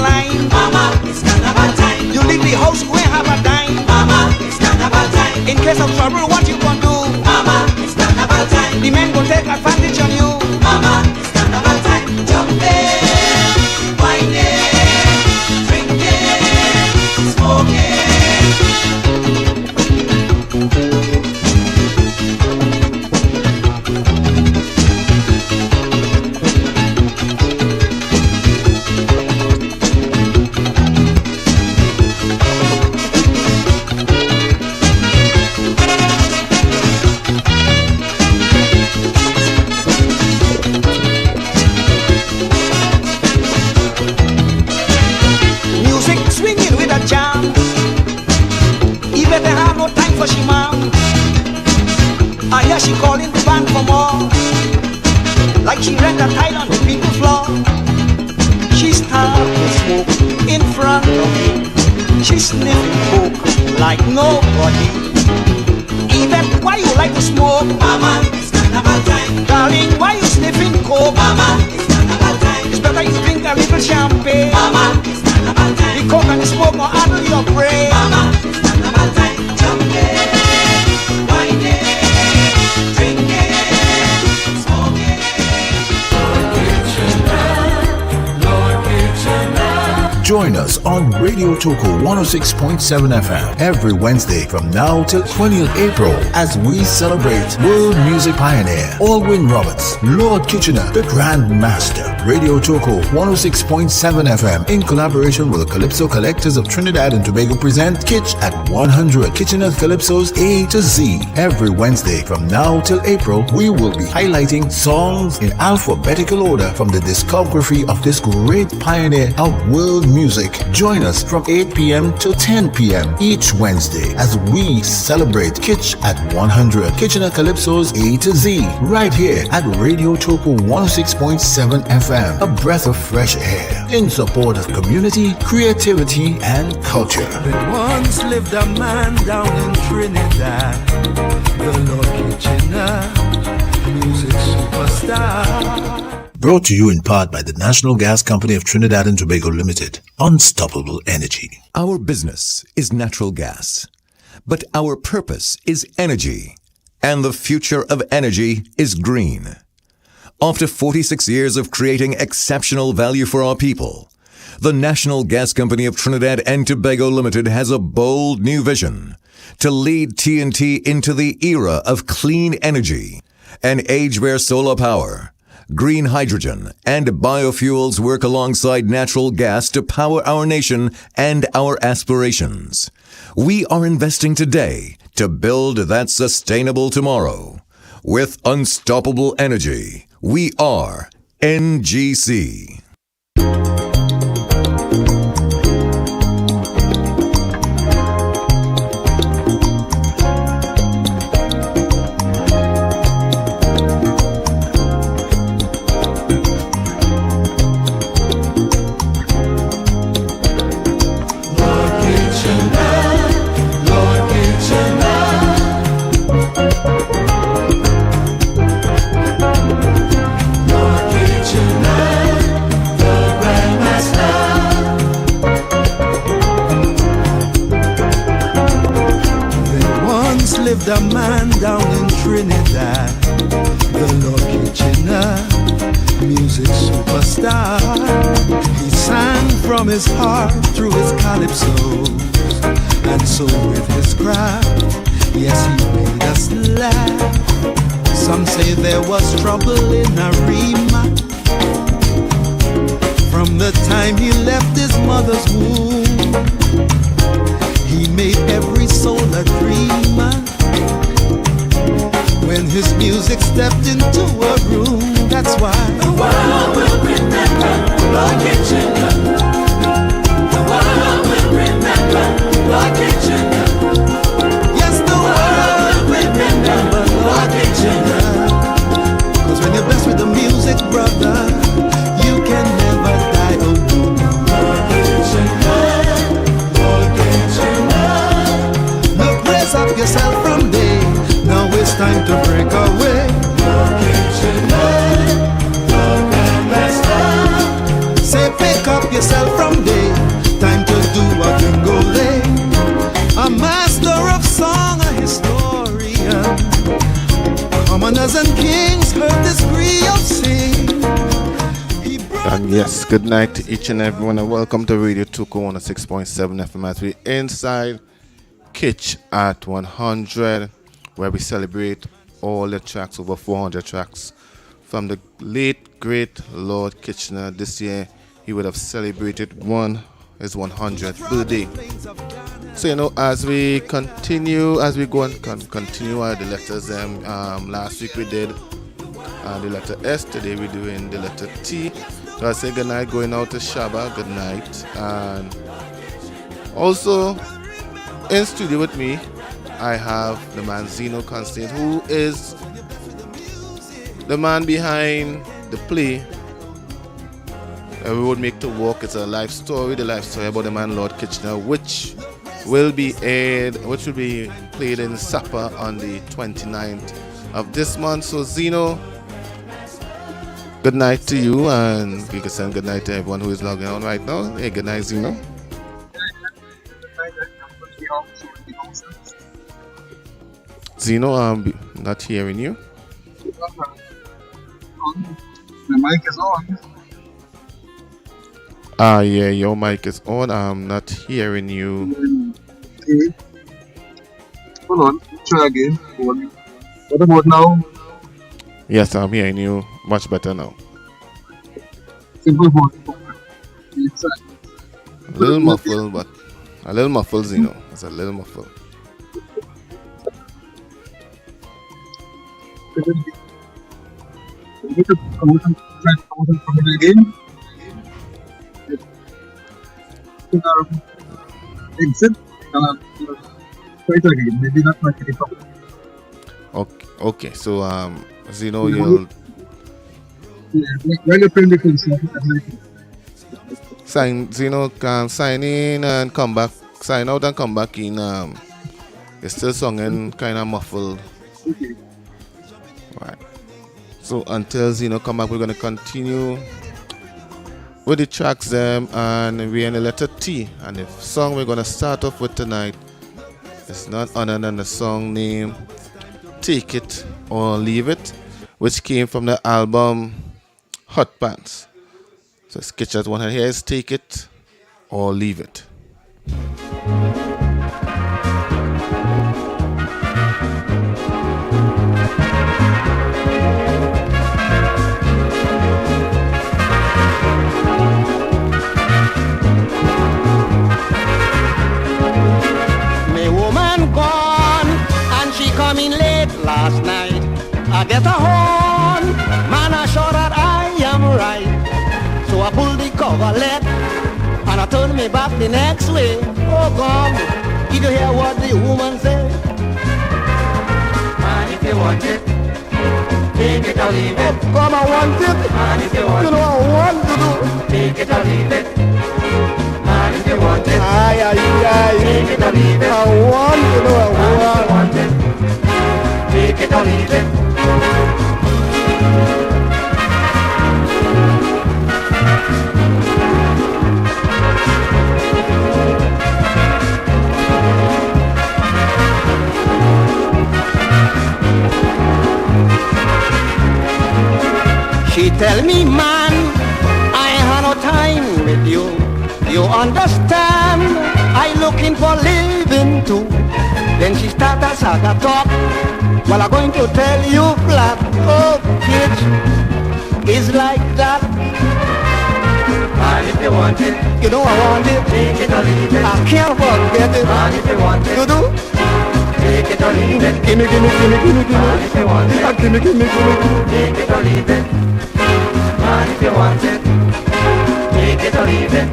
line. Mama, it's carnival time. You leave the house, you ain't have a dime. Mama, it's carnival time. In case of trouble, what you gonna do? Mama, it's carnival time. The men gon' take advantage on you. Mama, it's carnival time. Jumping, whining, drinking, smoking. For she mom, I hear she calling the band for more. Like she rent a tile on the people floor. She start to smoke in front of me. She sniffing coke like nobody. Even why you like to smoke? Mama, it's carnival time. Darling, why you sniffing coke? Mama, it's carnival time. It's better you drink a little champagne. Mama, it's carnival time. The coke and the smoke will handle your brain. Mama, it's carnival time. Jumping, whining, drinking, smoking. Lord Kitchener. Join us on Radio Toko 106.7 FM every Wednesday from now till 20th April as we celebrate world music pioneer Aldwyn Roberts, Lord Kitchener, the Grandmaster. Radio Toko 106.7 FM in collaboration with the Kalypso Collectors of Trinidad and Tobago present Kitch at 100 Kitchener Kalypso's A to Z. Every Wednesday from now till April, we will be highlighting songs in alphabetical order from the discography of this great pioneer of world music. Join us from 8 p.m. to 10 p.m. each Wednesday as we celebrate Kitch at 100 Kitchener Kalypso's A to Z right here at Radio Toko 106.7 FM. A breath of fresh air in support of community, creativity, and culture. There once lived a man down in Trinidad, the Lord Kitchener, music superstar. Brought to you in part by the National Gas Company of Trinidad and Tobago Limited. Unstoppable energy. Our business is natural gas, but our purpose is energy, and the future of energy is green. After 46 years of creating exceptional value for our people, the National Gas Company of Trinidad and Tobago Limited has a bold new vision to lead TNT into the era of clean energy, an age where solar power, green hydrogen, and biofuels work alongside natural gas to power our nation and our aspirations. We are investing today to build that sustainable tomorrow. With unstoppable energy, we are NGC. Lived a man down in Trinidad, the Lord Kitchener, music superstar. He sang from his heart through his calypsos, and so with his craft, yes, he made us laugh. Some say there was trouble in Arima from the time he left his mother's womb. He made every soul a dreamer. When his music stepped into a room, that's why the world will remember Lord Kitchener. The world will remember Lord Kitchener. Yes, the world will remember Lord Kitchener. 'Cause when you're blessed with the music, brother, you can never die alone. Lord Kitchener, Lord Kitchener. Look, raise up yourself from day. Now it's time to break away. Lord Kitchener, Lord Grandmaster. Say pick up yourself from there. And yes, good night to each and everyone, and welcome to Radio Tuko 106.7 FM as we inside Kitch at 100, where we celebrate all the tracks, over 400 tracks from the late great Lord Kitchener. This year he would have celebrated his 100th birthday. So as we continue, as we go and continue the letters, last week we did the letter S. Today we're doing the letter T. So I say good night, going out to Shaba, good night. And also in studio with me, I have the man Zeno Constantine, who is the man behind the play We Would Make to Walk. It's a life story, the life story about the man Lord Kitchener, which will be played in Supper on the 29th of this month. So Zeno, good night to you, and you can send good night to everyone who is logging on right now. Hey, good night, Zeno. Zeno, I'm not hearing you. The mic is on. Yeah, your mic is on. I'm not hearing you. Okay. Hold on. Try again. What about now? Yes, I'm hearing you much better now. Simple phone. A little muffled, but a little muffled, Zeno. It's a little muffled. We need to come again. Exit. Try it again. Maybe not my problem. Okay. So Zeno, you'll While you're playing the concert, Zeno can sign in and come back. Sign out and come back in. It's still singing kind of muffled. okay. Right. So until Zeno come back, we're going to continue with the tracks and we're in the letter T. And the song we're going to start off with tonight is not other than the song named Take It or Leave It, which came from the album Hot Pants. So sketch out one here is Take It or Leave It. Coming late last night, I get a horn, man I sure that I am right. So I pull the coverlet and I turn me back the next way. Oh come, did you hear what the woman said? Man, if you want it, take it or leave it. Oh, come, I want it. Man, if you want it, I want to do. Take it or leave it. Man, if you want it, take it or leave it. I want to do. I want it. Take it or leave it. She tell me, man, I ain't had no time with you. You understand? I looking for living too. Then she start a saga talk. Well, I'm going to tell you flat. Oh, Kitch, it's like that. Man, if you want it, you know I want it. Take it or leave it. I can't forget it. Man, if you want it, you do. Take it or leave it. Gimme. Man, if you want it, gimme. Take it or leave it. Man, if you want it, take it or leave it.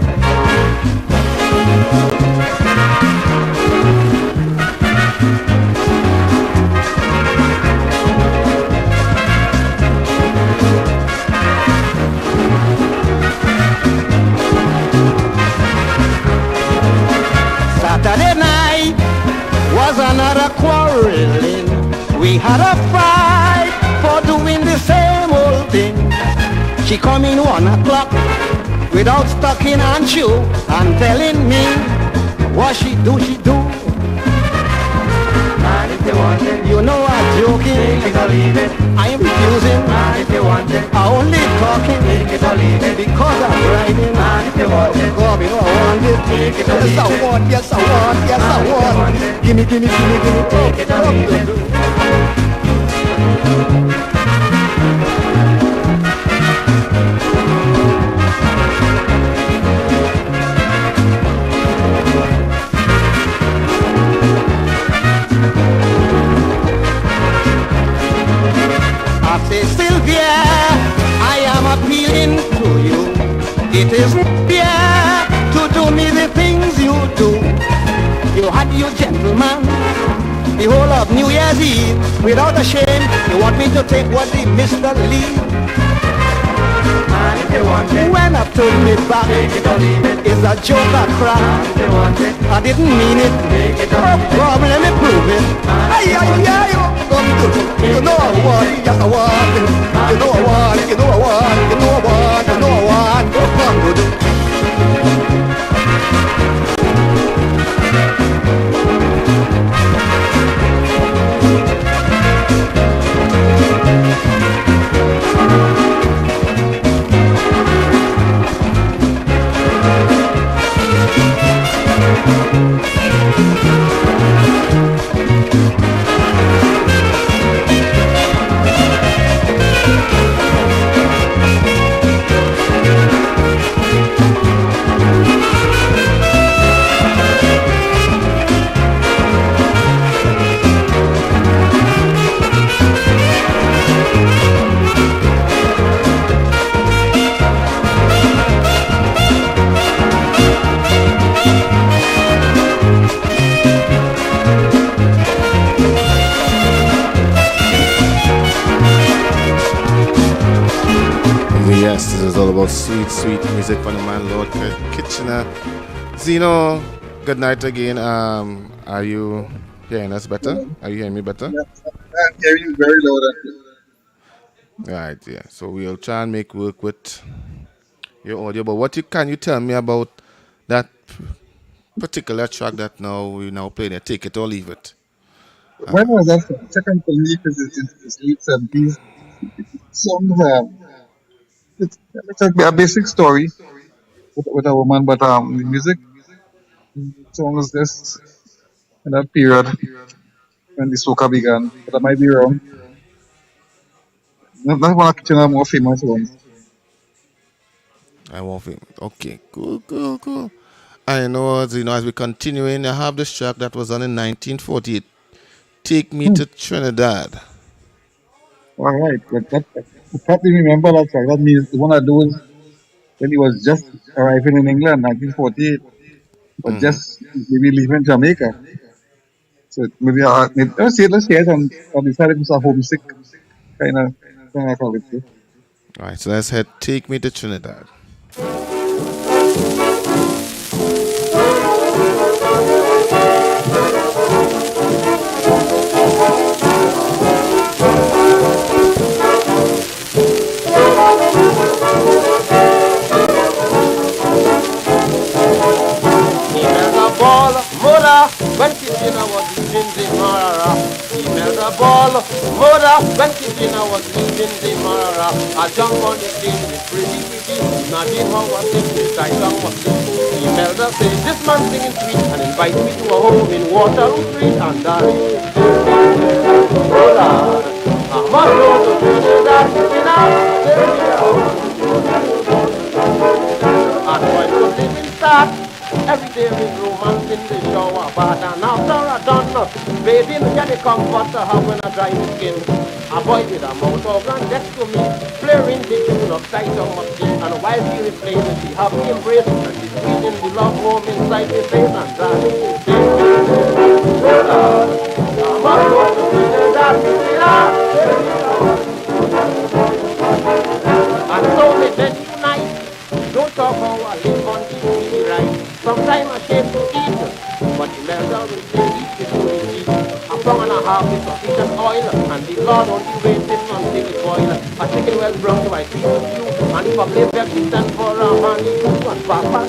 Saturday night was another quarreling. We had a fight for doing the same old thing. She come in 1 o'clock without stocking and shoe and telling me what she do. Man, if you want it, you know I'm joking. Take it or leave it. I am refusing. Man, if you want it, I only talking. take it or leave it. Because I'm riding, And if you want it, come, you know I want it. take it or Yes, leave I it. want, yes, I want, yes, I want. Gimme, gimme, gimme, gimme. Take it or leave it. I say, Sylvia, I am appealing to you. It isn't fair to do me the things you do. You had your gentleman the whole of New Year's Eve without a shame. You want me to take what the Mr. Lee. And if you want it, When I turn me back, take it or leave it. it's a joke I crack. And if you want it, I didn't mean it. take it or No leave it. problem, let me prove it. Ay, ay, ay, you know I want it, yes I want it. You know I want it, you know I want it, you know I want it, you know I want it. Oh, come, do. Yes, this is all about sweet, sweet music from the man Lord Kitchener. Zeno, good night again. Are you hearing us better? Are you hearing me better? I'm hearing you very loud and clear. Right, yeah. So we'll try and make work with your audio. But can you tell me about that particular track that we now play there? Take it or leave it. When was that song? Second for me because it's late 70s. Song, it's a basic story with a woman, but the music song is just in that period when the soca began. But I might be wrong. That's one of Kitchener's more famous ones. I won't think. Okay, cool, cool, cool. I know, as we continuing, I have this track that was on in 1948. Take Me to Trinidad. All right, but I probably remember that track. That means the one I do is when he was just arriving in England, 1948, but just maybe leaving Jamaica. So maybe let's hear it on the side of a homesick kind of it. All right, so let's head Take Me to Trinidad. When Kitchener was leaving the Marara, he made a ball mother. When Kitchener was leaving the Marara, I jump on the train with pretty. Imagine how I sing this I song was sing. He made a say, this man singing sweet, and invite me to a home in Waterloo Street, and I oh Lord, I must go to Trinidad, and when the living start. Every day with romance in the shower bath, and after I done bathing, get the comfort to have when I dry the skin. A boy with a mouth organ next to me, playing the tune of tight on my skin, and while he was playing, she have me embrace, and she squeezing the love home inside the face, and darling, she say, I must go to Trinidad, and so they then unite. Don't talk how I live on TV, right? Sometimes I shame to eat, but the leather will say eat it to eat. A pound and a half is sufficient oil, and the Lord only waits it until it boil. A chicken well brown to my feet of you, and if I play back, we stand for a honey too, and papa.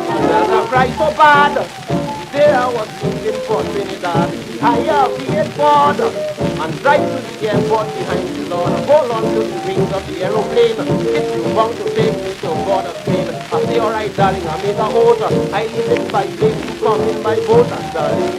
The leather cry so bad, they day I was leaving for Trinidad, I have the board and drive to the airport behind the Lord. Hold on to the wings of the aeroplane. If you want to take me to board a plane, I say, alright, darling, I made a order. I live in by lake, you come in by boat, and darling.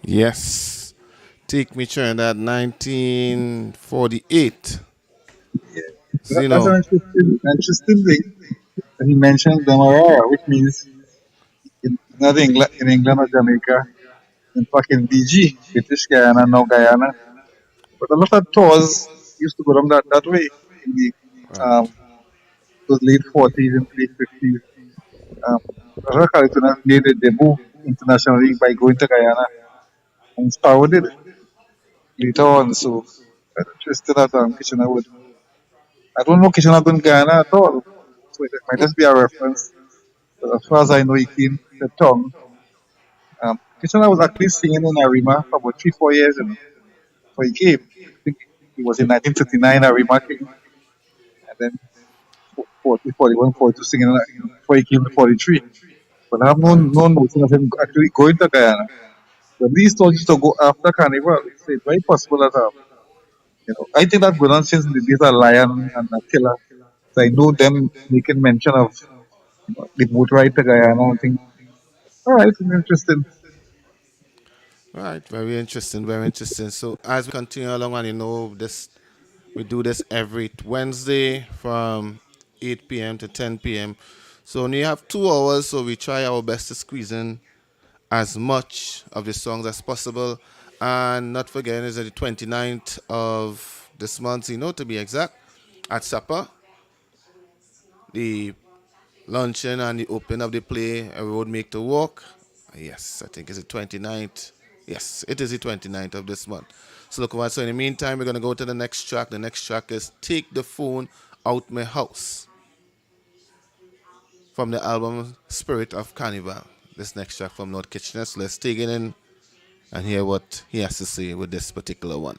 Yes. Take Me Trinidad 1948. So, That's an interesting thing. And he mentioned Demerara, which means not in England or Jamaica, in fact in BG, British Guyana, now Guyana. But a lot of tours used to go down that way in the right. um, those late 40s and late 50s. Um, Royal Caribbean made a debut internationally by going to Guyana and Sparrow did later on. So I'm interested that Kitchener would. I don't know Kitchener in Guyana at all. So it might just be a reference. But as far as I know, he came to town. Kitchener was actually singing in Arima for about 3, 4 years, before he came. I think he was in 1939, Arima came, and then 40, 41, 42 singing before he came to 43. But I have Right. no notion of him actually going to Guyana. But these tours used to go after Carnival. So it's very possible that, I think that going on since the days of Lion and Attila. So I know them making mention of the boat ride to Guyana and things. All right, it's interesting. Right. Very interesting. Very interesting. So as we continue along, and this, we do this every Wednesday from 8 p.m. to 10 p.m. So only have 2 hours, so we try our best to squeeze in as much of the songs as possible. And not forgetting is the 29th of this month, to be exact, at supper, the luncheon and the opening of the play, A Road Make to Walk. Yes, I think it's the 29th. Yes, it is the 29th of this month. So look forward. So in the meantime, we're going to go to the next track. The next track is Take the Phone Out My House from the album Spirit of Carnival. This next track from Lord Kitchener. So let's take it in and hear what he has to say with this particular one.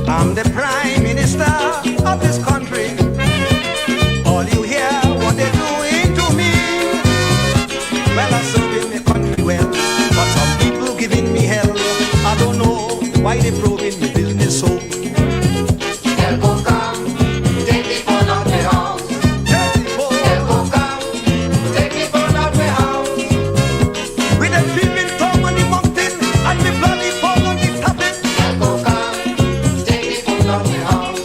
I'm the Prime Minister of this country. All you hear what they're doing to me. Well, I'm serving the country well, but some people giving me hell. I don't know why they probing me business so. El come, take the phone out my house. El come, take the phone out my house. With them peeping Tom on the mountain and the bloody fall on the tapping. El come, take the phone out my house.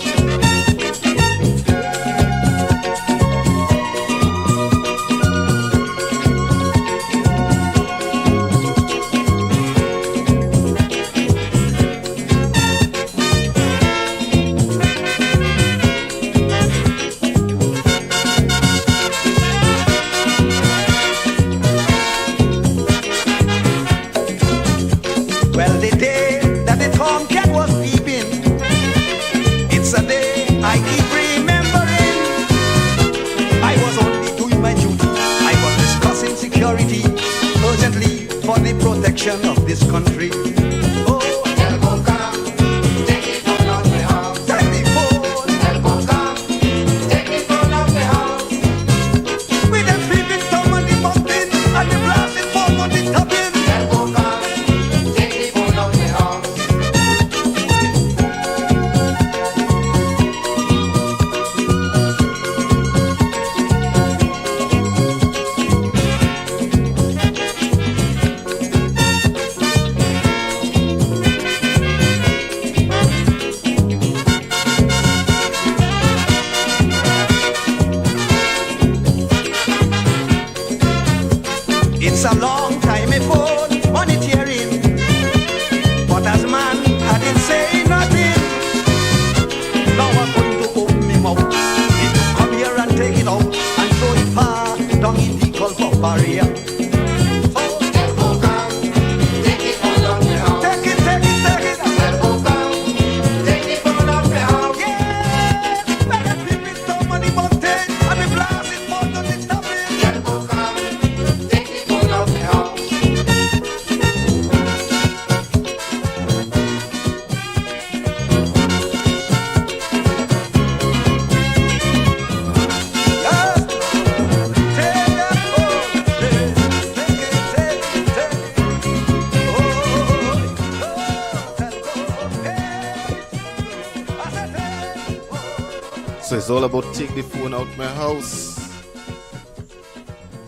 So it's all about take the phone out my house.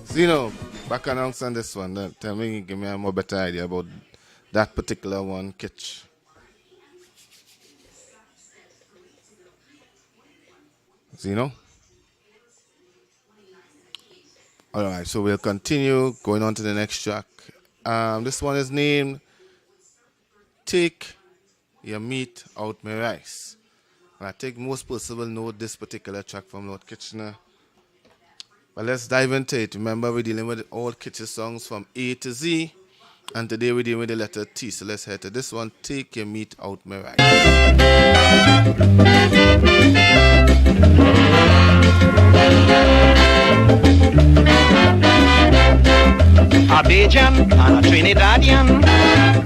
Zeno, back announced on this one. Tell me, give me a more better idea about that particular one, Kitch. Zeno? Alright, so we'll continue going on to the next track. This one is named Take Your Meat Out My Rice. And I think most people will know this particular track from Lord Kitchener. But let's dive into it. Remember, we're dealing with all Kitchener songs from A to Z. And today we're dealing with the letter T. So let's head to this one, Take Your Meat Out My Rice. A Bajan and a Trinidadian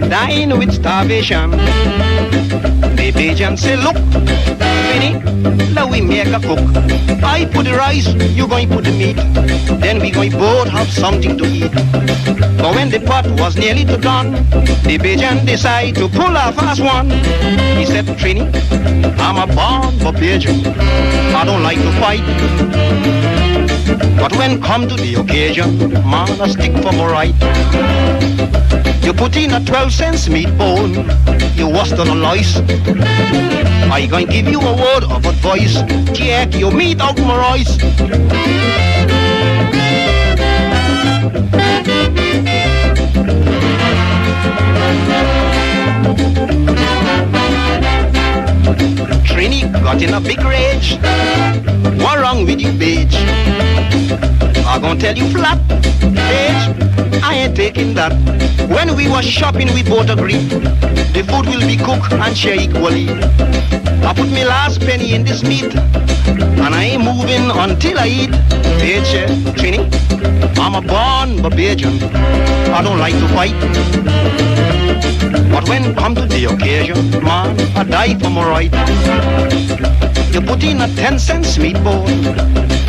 dying with starvation. The Bajan say, look, Trini, let we make a cook. I put the rice, you going put the meat. Then we going both have something to eat. But when the pot was nearly to done, the Bajan decide to pull a fast one. He said, Trini, I'm a born Bajan. I don't like to fight. But when come to the occasion, man, I stick for my right. You put in a 12-cent meat bone, you was on a lice. I going give you a word of advice, take your meat out my rice. Trini got in a big rage. What wrong with you, bitch? I gonna tell you flat, bitch, I ain't taking that. When we was shopping, we both agreed the food will be cooked and share equally. I put my last penny in this meat, and I ain't moving until I eat. Bitch, Trini, I'm a born Bajan. I don't like to fight. But when come to the occasion, man, I die for my right. You put in a 10-cent meat bone,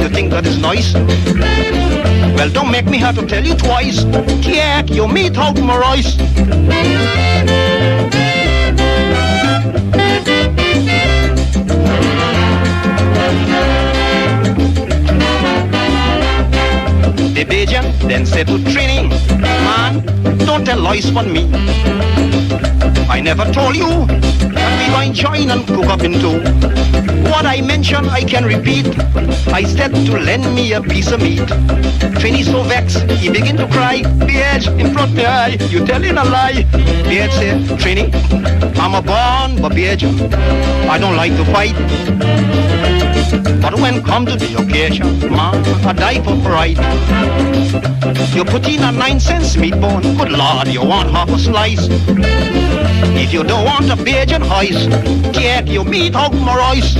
you think that is nice? Well, don't make me have to tell you twice. Take your meat out my rice. The Bajan then said to Trini, man, don't tell lies on me. I never told you that we going join and cook up in two. What I mentioned I can repeat. I said to lend me a piece of meat. Trini so vexed, he begin to cry. Bitch, in front of my eye, you telling a lie. Bitch said, Trini, I'm a born Bajan. I don't like to fight. But when come to the occasion, man, I die for pride. You put in a 9-cent meat bone, good lord, you want half a slice. If you don't want a Bajan ice, take your meat out my rice.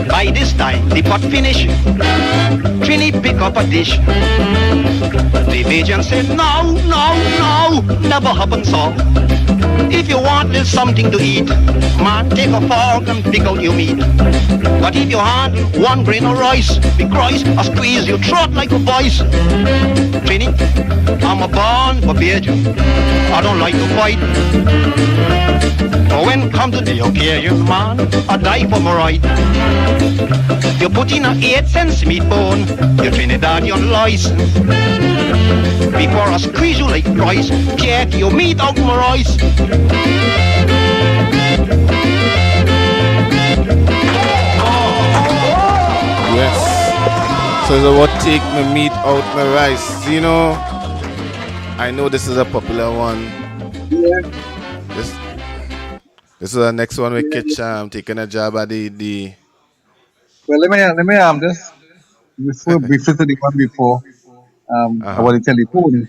By this time, the pot finish. Trini pick up a dish. The Bajan said, no, no, no, never happen so. If you want little something to eat, man, take a fork and pick out your meat. But if you handle one grain of rice, the Christ, I squeeze your throat like a voice. Trini, I'm a born Bajan. I don't like to fight. But when come to the occasion, man, I die for my right. You put in a 8-cent meat bone, you Trinidadian license. Before I squeeze you like rice, take your meat out my rice. Yes. So it's about take my meat out my rice. You know, I know this is a popular one. Yeah. This is the next one with Kitch taking a job at the Well, let me just before briefly to the one before about the telephone.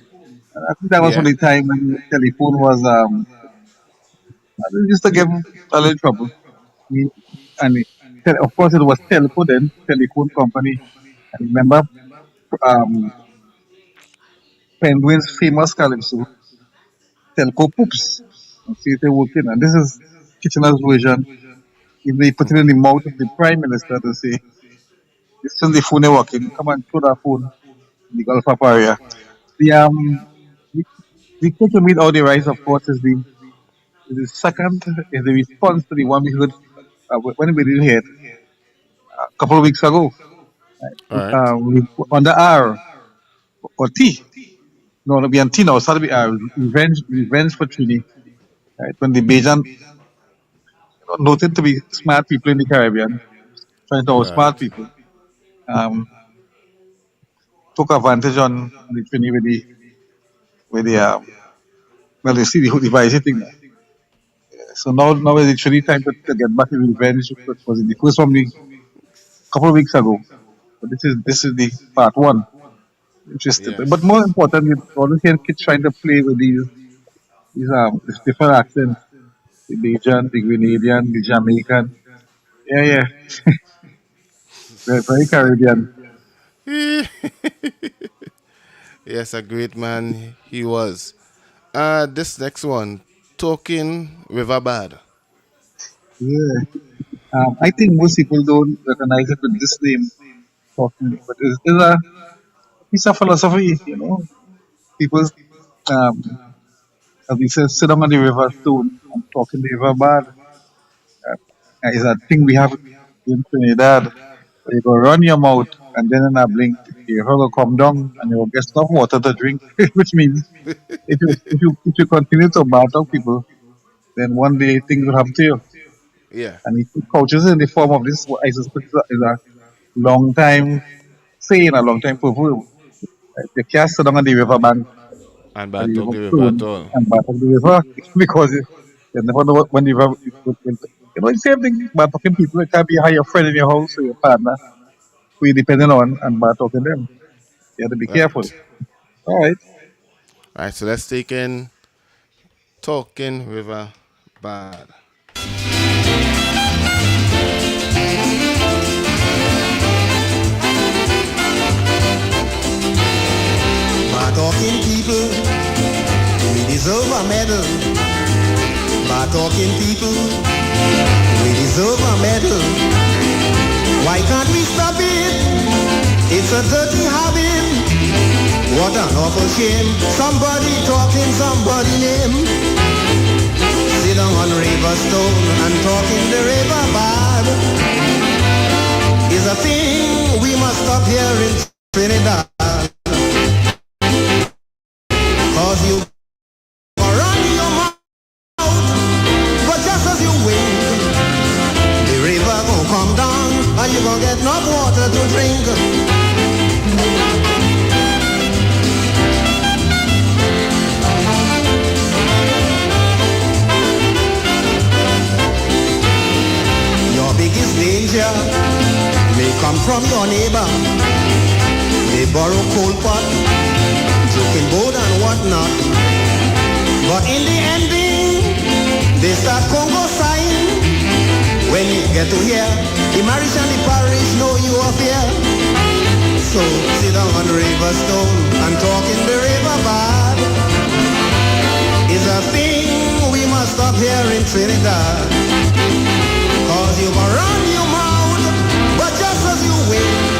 I think that was yeah. from the time when the telephone was it used to give a little trouble. He- And of course it was telephone then, telephone company. I remember um Penguin's famous calypso, Telco Poops. See they working, and this is Kitchener's version. If they put it in the mouth of the Prime Minister to say, this is the phone they're working, come and throw that phone. the Gulf of area. The the kitchen without the rice, of course, is the second is the response to the one we heard when we did hear it a couple of weeks ago. All right. On the R or T. No, it'll be on T now. It's to be revenge for Trini. Right? When the Bajan noted to be smart people in the Caribbean, trying to outsmart Right. people, um, took advantage on the Trini with the well, you see the device thing now. So now is actually time to get back in revenge. It was in the first one a couple of weeks ago. But this is the part one. Interesting. But Yes. more importantly, all the kids trying to play with these different accents. The Bajan, the Grenadian, the Jamaican. Yeah, yeah. Very Caribbean. Yes, a great man he was. This next one, Talking River Bad. Yeah. I think most people don't recognize it with this name talking, but it's a philosophy, you know. People um as we say, sit down on the river stone and talk in the river bad. Is a thing we have in Trinidad. Where you go run your mouth and then in a blink your river will come down and you will get enough water to drink. Which means if you continue to battle people, then one day things will happen to you. Yeah. And it couches in the form of this what I suspect is a long time saying, a long time proverb. You can't sit down on the river bank And or bad the talk river the river at stone all. and battle the river because you never know when the river you know the same thing bad talking people. It can be how your friend in your house or your partner who you depending on and bad talking them. You have to be careful. Right. All right. All right, so let's take in Talking River Bad. My talking people, we deserve a medal. My talking people, we deserve a medal. Why can't we stop it? It's a dirty habit. What an awful shame. Somebody talking somebody name. Sit down on river stone and talking the river bad. Is a thing we must stop here in Trinidad. Cause you run your mouth, but just as you wink, the river gon' come down and you gon' get enough water to drink. Your biggest danger may come from your neighbor. They borrow coal pot, joking boat and whatnot. But in the ending, they start Congo sign. When you get to hear, the marriage and the parish know you are fear. So sit down on the river stone and talk in the river bad. Is a thing we must stop here in Trinidad. Cause you can run your mouth, but just as you wait,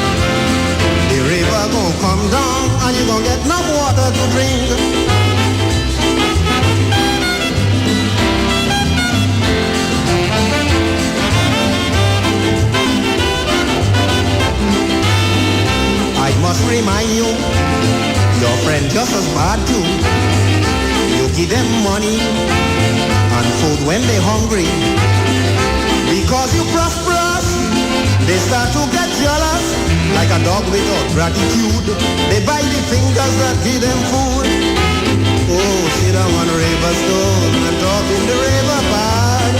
the river gon' come down and you gon' get enough water to drink. I must remind you, your friend just as bad too. You give them money and food when they hungry. Because you prosperous, they start to get jealous. Like a dog without gratitude, they bite the fingers that give them food. Oh, sit down on a river stone and talk in the river bad.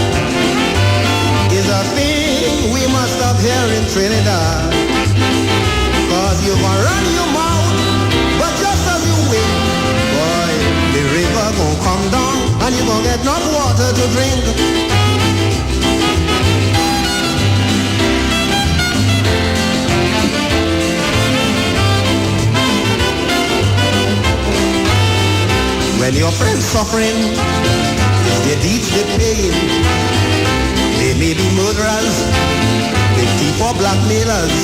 Is a thing we must stop here in Trinidad. Cause you can run your mouth, but just as you wait, boy, the river gon' come down and you gon' get enough water to drink. When your friend's suffering, it's their deeds they paying. They may be murderers, they thief or blackmailers.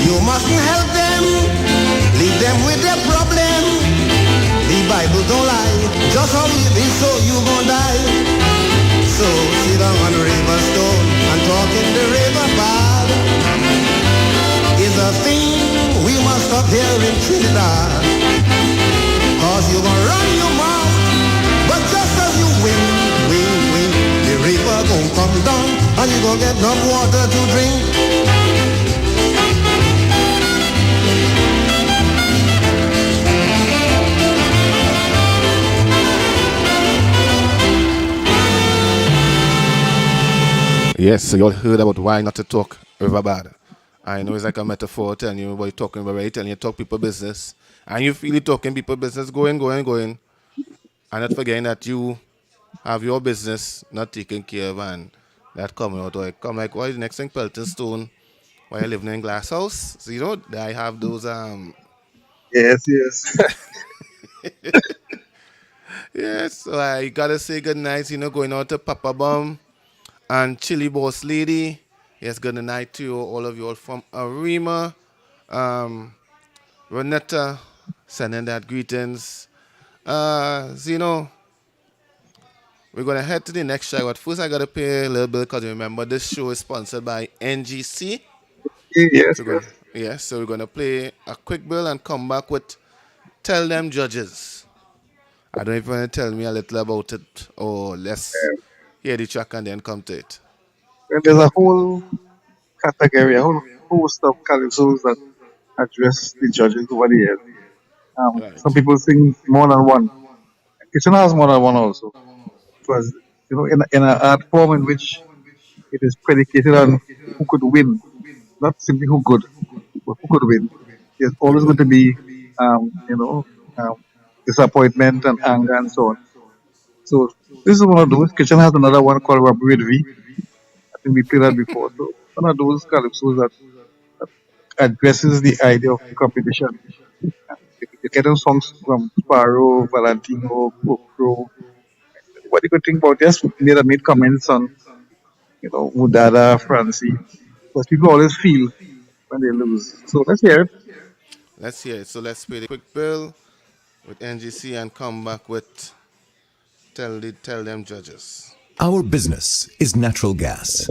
You mustn't help them, them with their problem. The Bible don't lie. Just how you live, so you gon' die. So sit down on the river stone and talk in the river bad. Is a thing we must stop here in Trinidad. Cause you gon' run your mouth, but just as you win, the river gon' come down and you gon' get enough water to drink. Yes, so you all heard about why not to talk river bad. I know it's like a metaphor telling you what you're talking about, right? Telling you talk people business. And you feel you talking people business, going. And not forgetting that you have your business not taken care of and that coming out. Or come like, why is the next thing Pelton Stone? Why you living in glass house? So you know, I have those Yes. yes, so I gotta say good night, going out to Papa Bum and Chili Boss Lady. Yes, good night to you, all of you all from Arima. Renetta, sending that greetings. We're going to head to the next show, but first I got to pay a little bit because remember this show is sponsored by NGC. Yes. Yes, so we're going to play a quick bill and come back with Tell Them Judges. I don't know if you want to tell me a little about it or let's hear the track and then come to it. And there's a whole category, a whole host of calypsos that address the judges over the years. Right. Some people sing more than one. Kitchener has more than one also. Because, in an art form in which it is predicated on who could win, not simply who could, but who could win. There's always going to be, disappointment and anger and so on. So this is one of those. Kitchener has another one called Robbery V. I think we played that before. So one of those calypsos that addresses the idea of competition. You're getting songs from Sparrow, Valentino, Pro. What you could think about just made comments on, Mudada, Francie. Because people always feel when they lose. So let's hear it. Let's hear it. So let's play the quick bill with NGC and come back with Tell Them Judges. Our business is natural gas,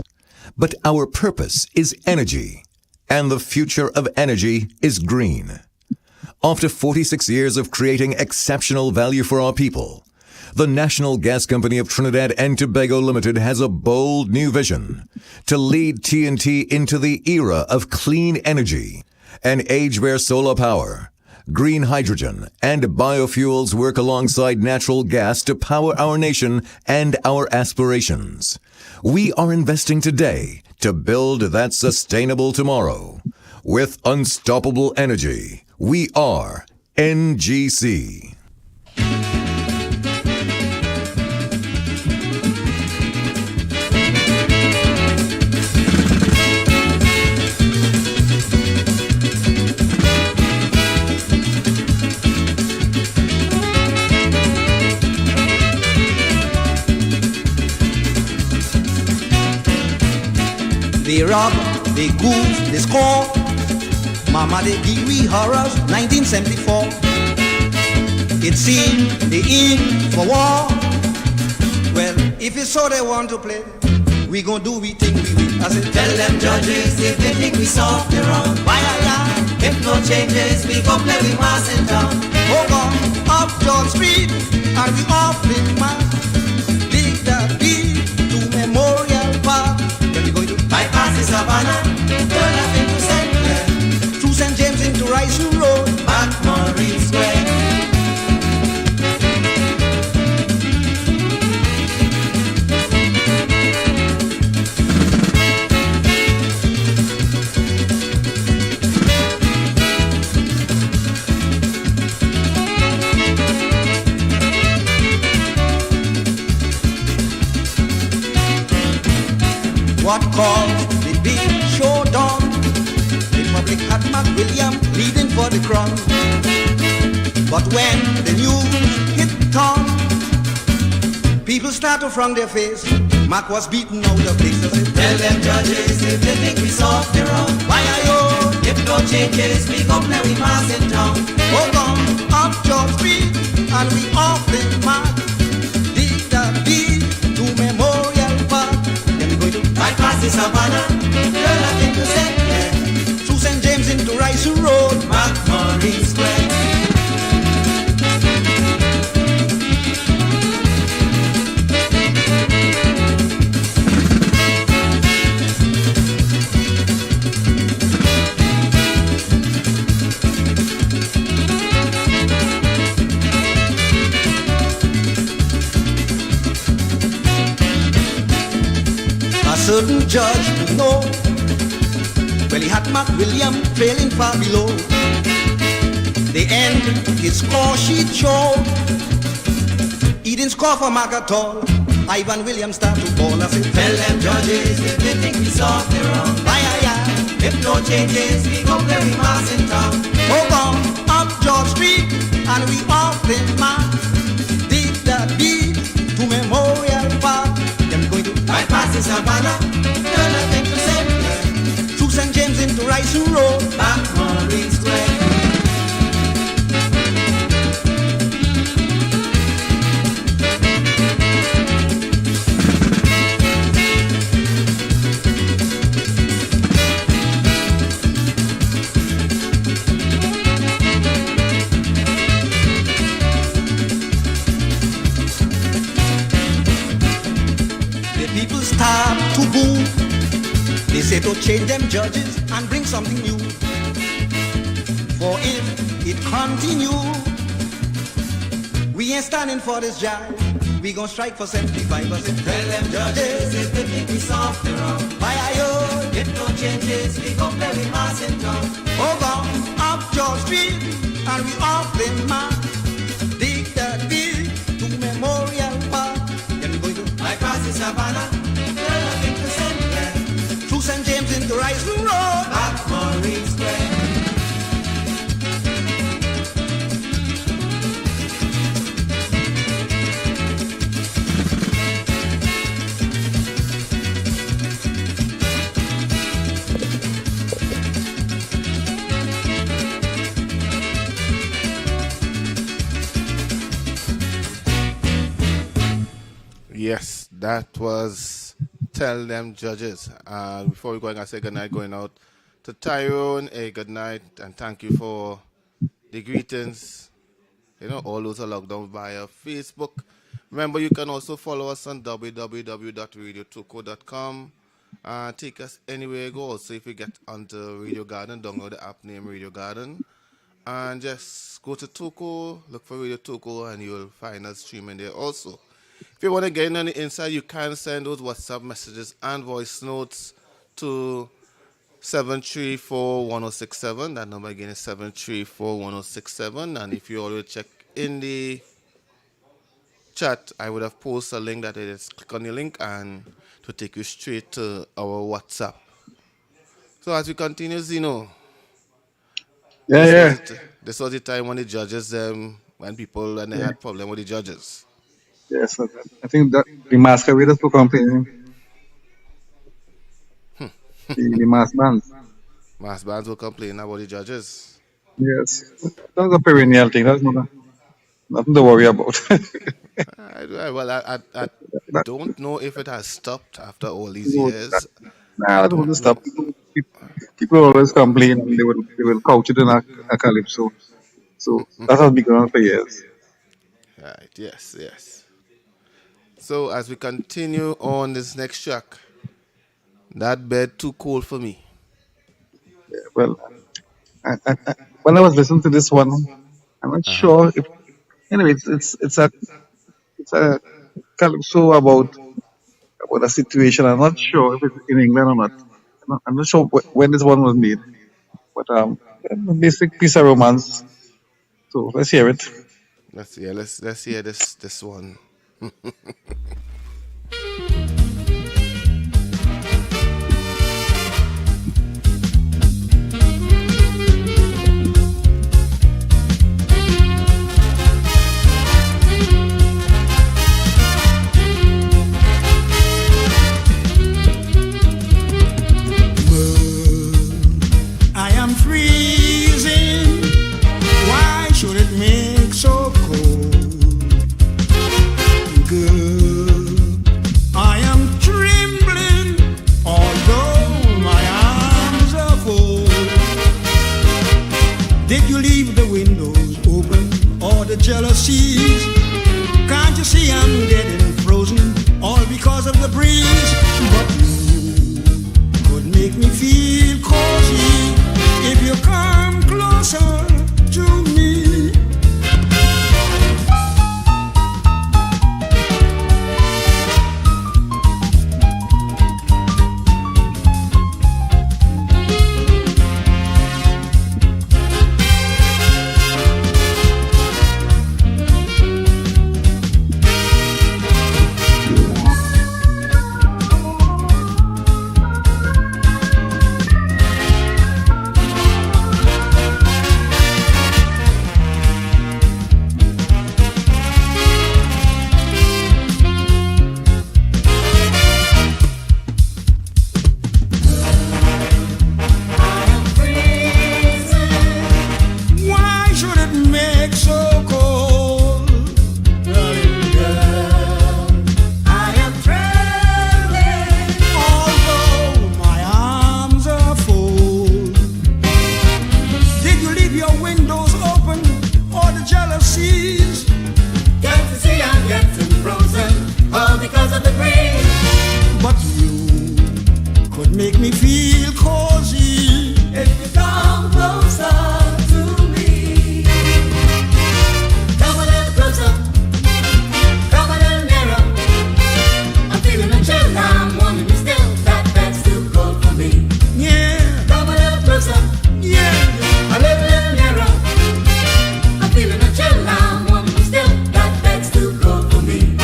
but our purpose is energy, and the future of energy is green. After 46 years of creating exceptional value for our people, the National Gas Company of Trinidad and Tobago Limited has a bold new vision to lead TNT into the era of clean energy, an age where solar power, green hydrogen, and biofuels work alongside natural gas to power our nation and our aspirations. We are investing today to build that sustainable tomorrow. With unstoppable energy, we are NGC. They rob, they goof, they score. Mama, they give we horrors, 1974. It seemed they in for war. Well, if it's so they want to play, we gon' do we think we win. I said, Tell them judges if they think we soft, they're wrong. why I If no changes, we go play with mass in town. hold on, up John Street, and we off in man. Dig that beat to Memorial Park. When we going to Bypass the Savannah, turn up into St. Clair, through St. James into Rice Road. back Maureen Square. What caused the big showdown? The public had McWilliam leading for the crown. But when the news hit town, people start to frown their face. Mac was beaten out of place. I said, Tell them judges if they think we soft, they're wrong. why are you? If no no changes, we go play with mass in town. Oh, come up George Street, and we off the mark. Dig the beat to Memorial Park. Then we going to bypass the Savannah, turn up into St. Clair, through St. James into Rice Road, McMurray Square. Certain judge we know, well, he had Mac William trailing far below. The end, his score sheet showed. He didn't score for Mac at all. Ivan Williams started to ball. I said, tell them judges if they think we solved the wrong. Aye. If no changes, we go play with mass in town. Oh, come up George Street, and we off the mark. Dig the beat to Memorial Park. Bypass the Savannah, turn up into St. Clair, through St. James into Rice Road, McMurray Square. Start to boo. They say to change them judges and bring something new. For if it continue, we ain't standing for this jive. We gon' strike for 75%. Tell them judges if they think we soft the wrong. Why if no changes, we gon' play with mass in town. Oh, go up George Street and we off the mark. Dig that bill to Memorial Park. Then we going to bypass the Savannah, through St. James into Rice Road, McMurray Square. Yes, that was Tell Them Judges. Before we go, I say goodnight going out to Tyrone. A good night and thank you for the greetings. You know, all those are logged on via Facebook. Remember, you can also follow us on www.radiotoco.com. Take us anywhere you go. Also, if you get onto Radio Garden, download the app named Radio Garden. And just go to Toco, look for Radio Toco, and you'll find us streaming there also. If you want to get in on the inside, you can send those WhatsApp messages and voice notes to 734-1067. That number again is 734-1067. And if you already check in the chat, I would have posted a link that it is. Click on the link and to take you straight to our WhatsApp. So as we continue, Zeno. This was the time when the judges, when they had problem with the judges. Yes, I think that the masqueraders were complaining. the mass bands. Mass bands were complaining about the judges. Yes, that was a perennial thing. That's nothing to worry about. I don't know if it has stopped after all these years. Nah, it won't stop. People always complain and they will couch it in a calypso. So that has been going on for years. Right, yes. So as we continue on this next track, That Bed Too Cold For Me. Yeah, well, when I was listening to this one, I'm not sure if. Anyway, it's a calypso about a situation. I'm not sure if it's in England or not. I'm not sure when this one was made, but a basic piece of romance. So let's hear it. Let's hear this one. I am free. come closer to me. Why should it make so cold? Darling girl, I am trembling, although my arms are full. Did you leave your windows open, or the jealousies? Can't you see I'm getting frozen? All because of the breeze. But you could make me feel cozy. If you come closer to me, come a little closer, come a little nearer. I'm feeling a chill, I'm wanting you still. That bed's too cold for me. Yeah, Come a little closer, yeah. a little nearer. I'm feeling a chill, I'm wanting you still. That bed's too cold for me.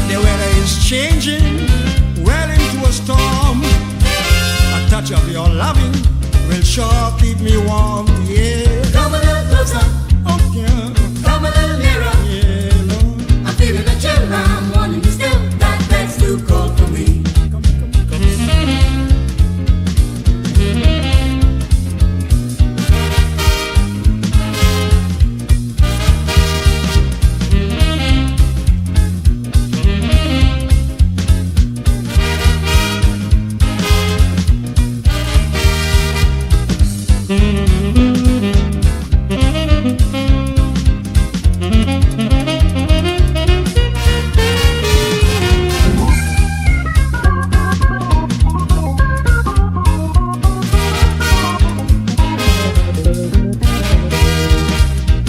The weather is changing, well into a storm. A touch of your loving will sure keep me warm. Yeah, Come a little closer, oh yeah, come a little nearer. yeah, Lord. I'm feeling a chill, I'm wanting you still. That bed's too cold for me.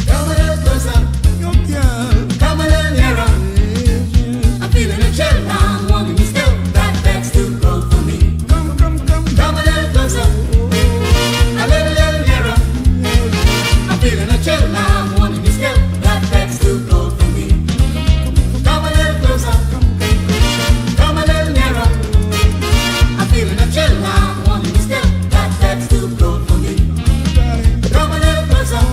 Come a little closer, Oh yeah, come a little nearer. I'm feeling a chill, I'm wanting you still. That bed's too cold for me. come. Come a little closer, a little nearer. I'm feeling a chill, I'm wanting you still. That bed's too cold for me. Come a little closer, come a little nearer. I'm feeling a chill, I'm wanting you still. That bed's too cold for me. Come a little closer,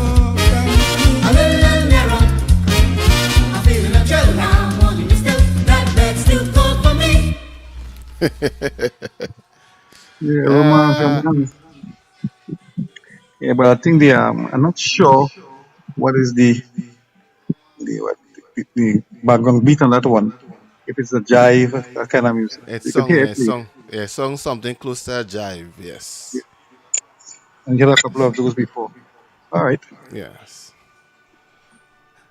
a little nearer. I'm feeling a chill, I'm wanting you still. That bed's too cold for me. Yeah, romance. Yeah, but I think I'm not sure what is the background beat on that one. If it's a jive, that kind of music. It's You could sung, hear yeah, it it's play. sung, yeah, sung something close to a jive. Yes, And hear a couple of those before. All right. yes.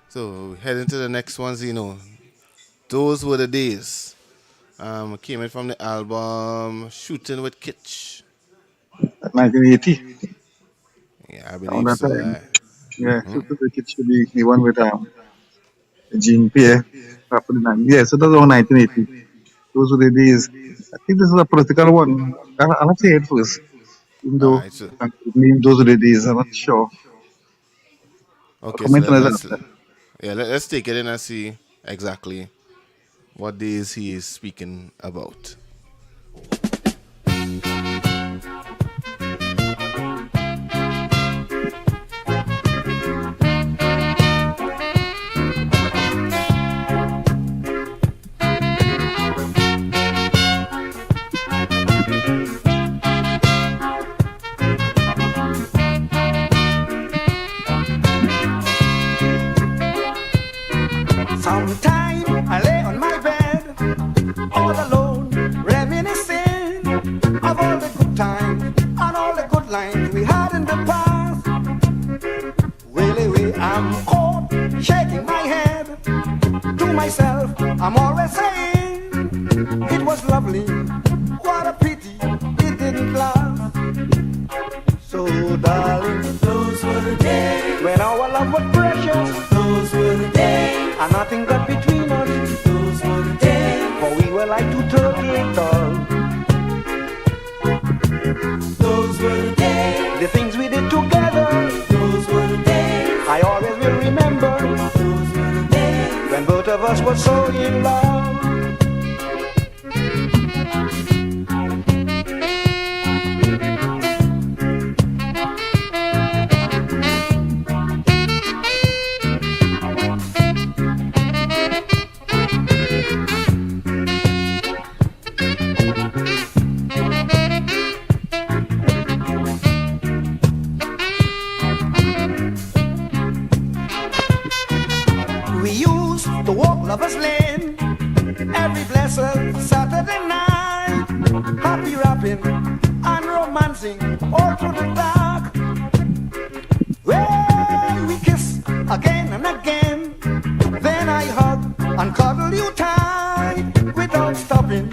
So heading to the next ones, those were the days. Came in from the album Shooting with Kitch. 1980. Yeah, I Around believe that so. time. Yeah, so it should be the one with Jean Pierre. Yeah, so that's around 1980. Those were the days. I think this is a political one. I'll have to hear it first. Even All though right, so I could name those were the days, I'm not sure. I'll okay, so comment on it let's after. let's take it in and see exactly what days he is speaking about. Sometime I lay on my bed, all alone, reminiscing of all the good times and all the good lines we had in the past. Really, I'm caught shaking my head to myself. I'm always saying it was lovely. What a pity it didn't last. So darling, those were the days. when our love was precious, Those were the days. and nothing got between us, Those were the days. for we were like two turtle doves. Those were the days. The things we did together, Those were the days. I always will remember, Those were the days. when both of us were so in love. We used to walk Lover's Lane every blessed Saturday night, happy rapping and romancing all through the dark. Well, we kiss again and again, then I hug and cuddle you tight without stopping.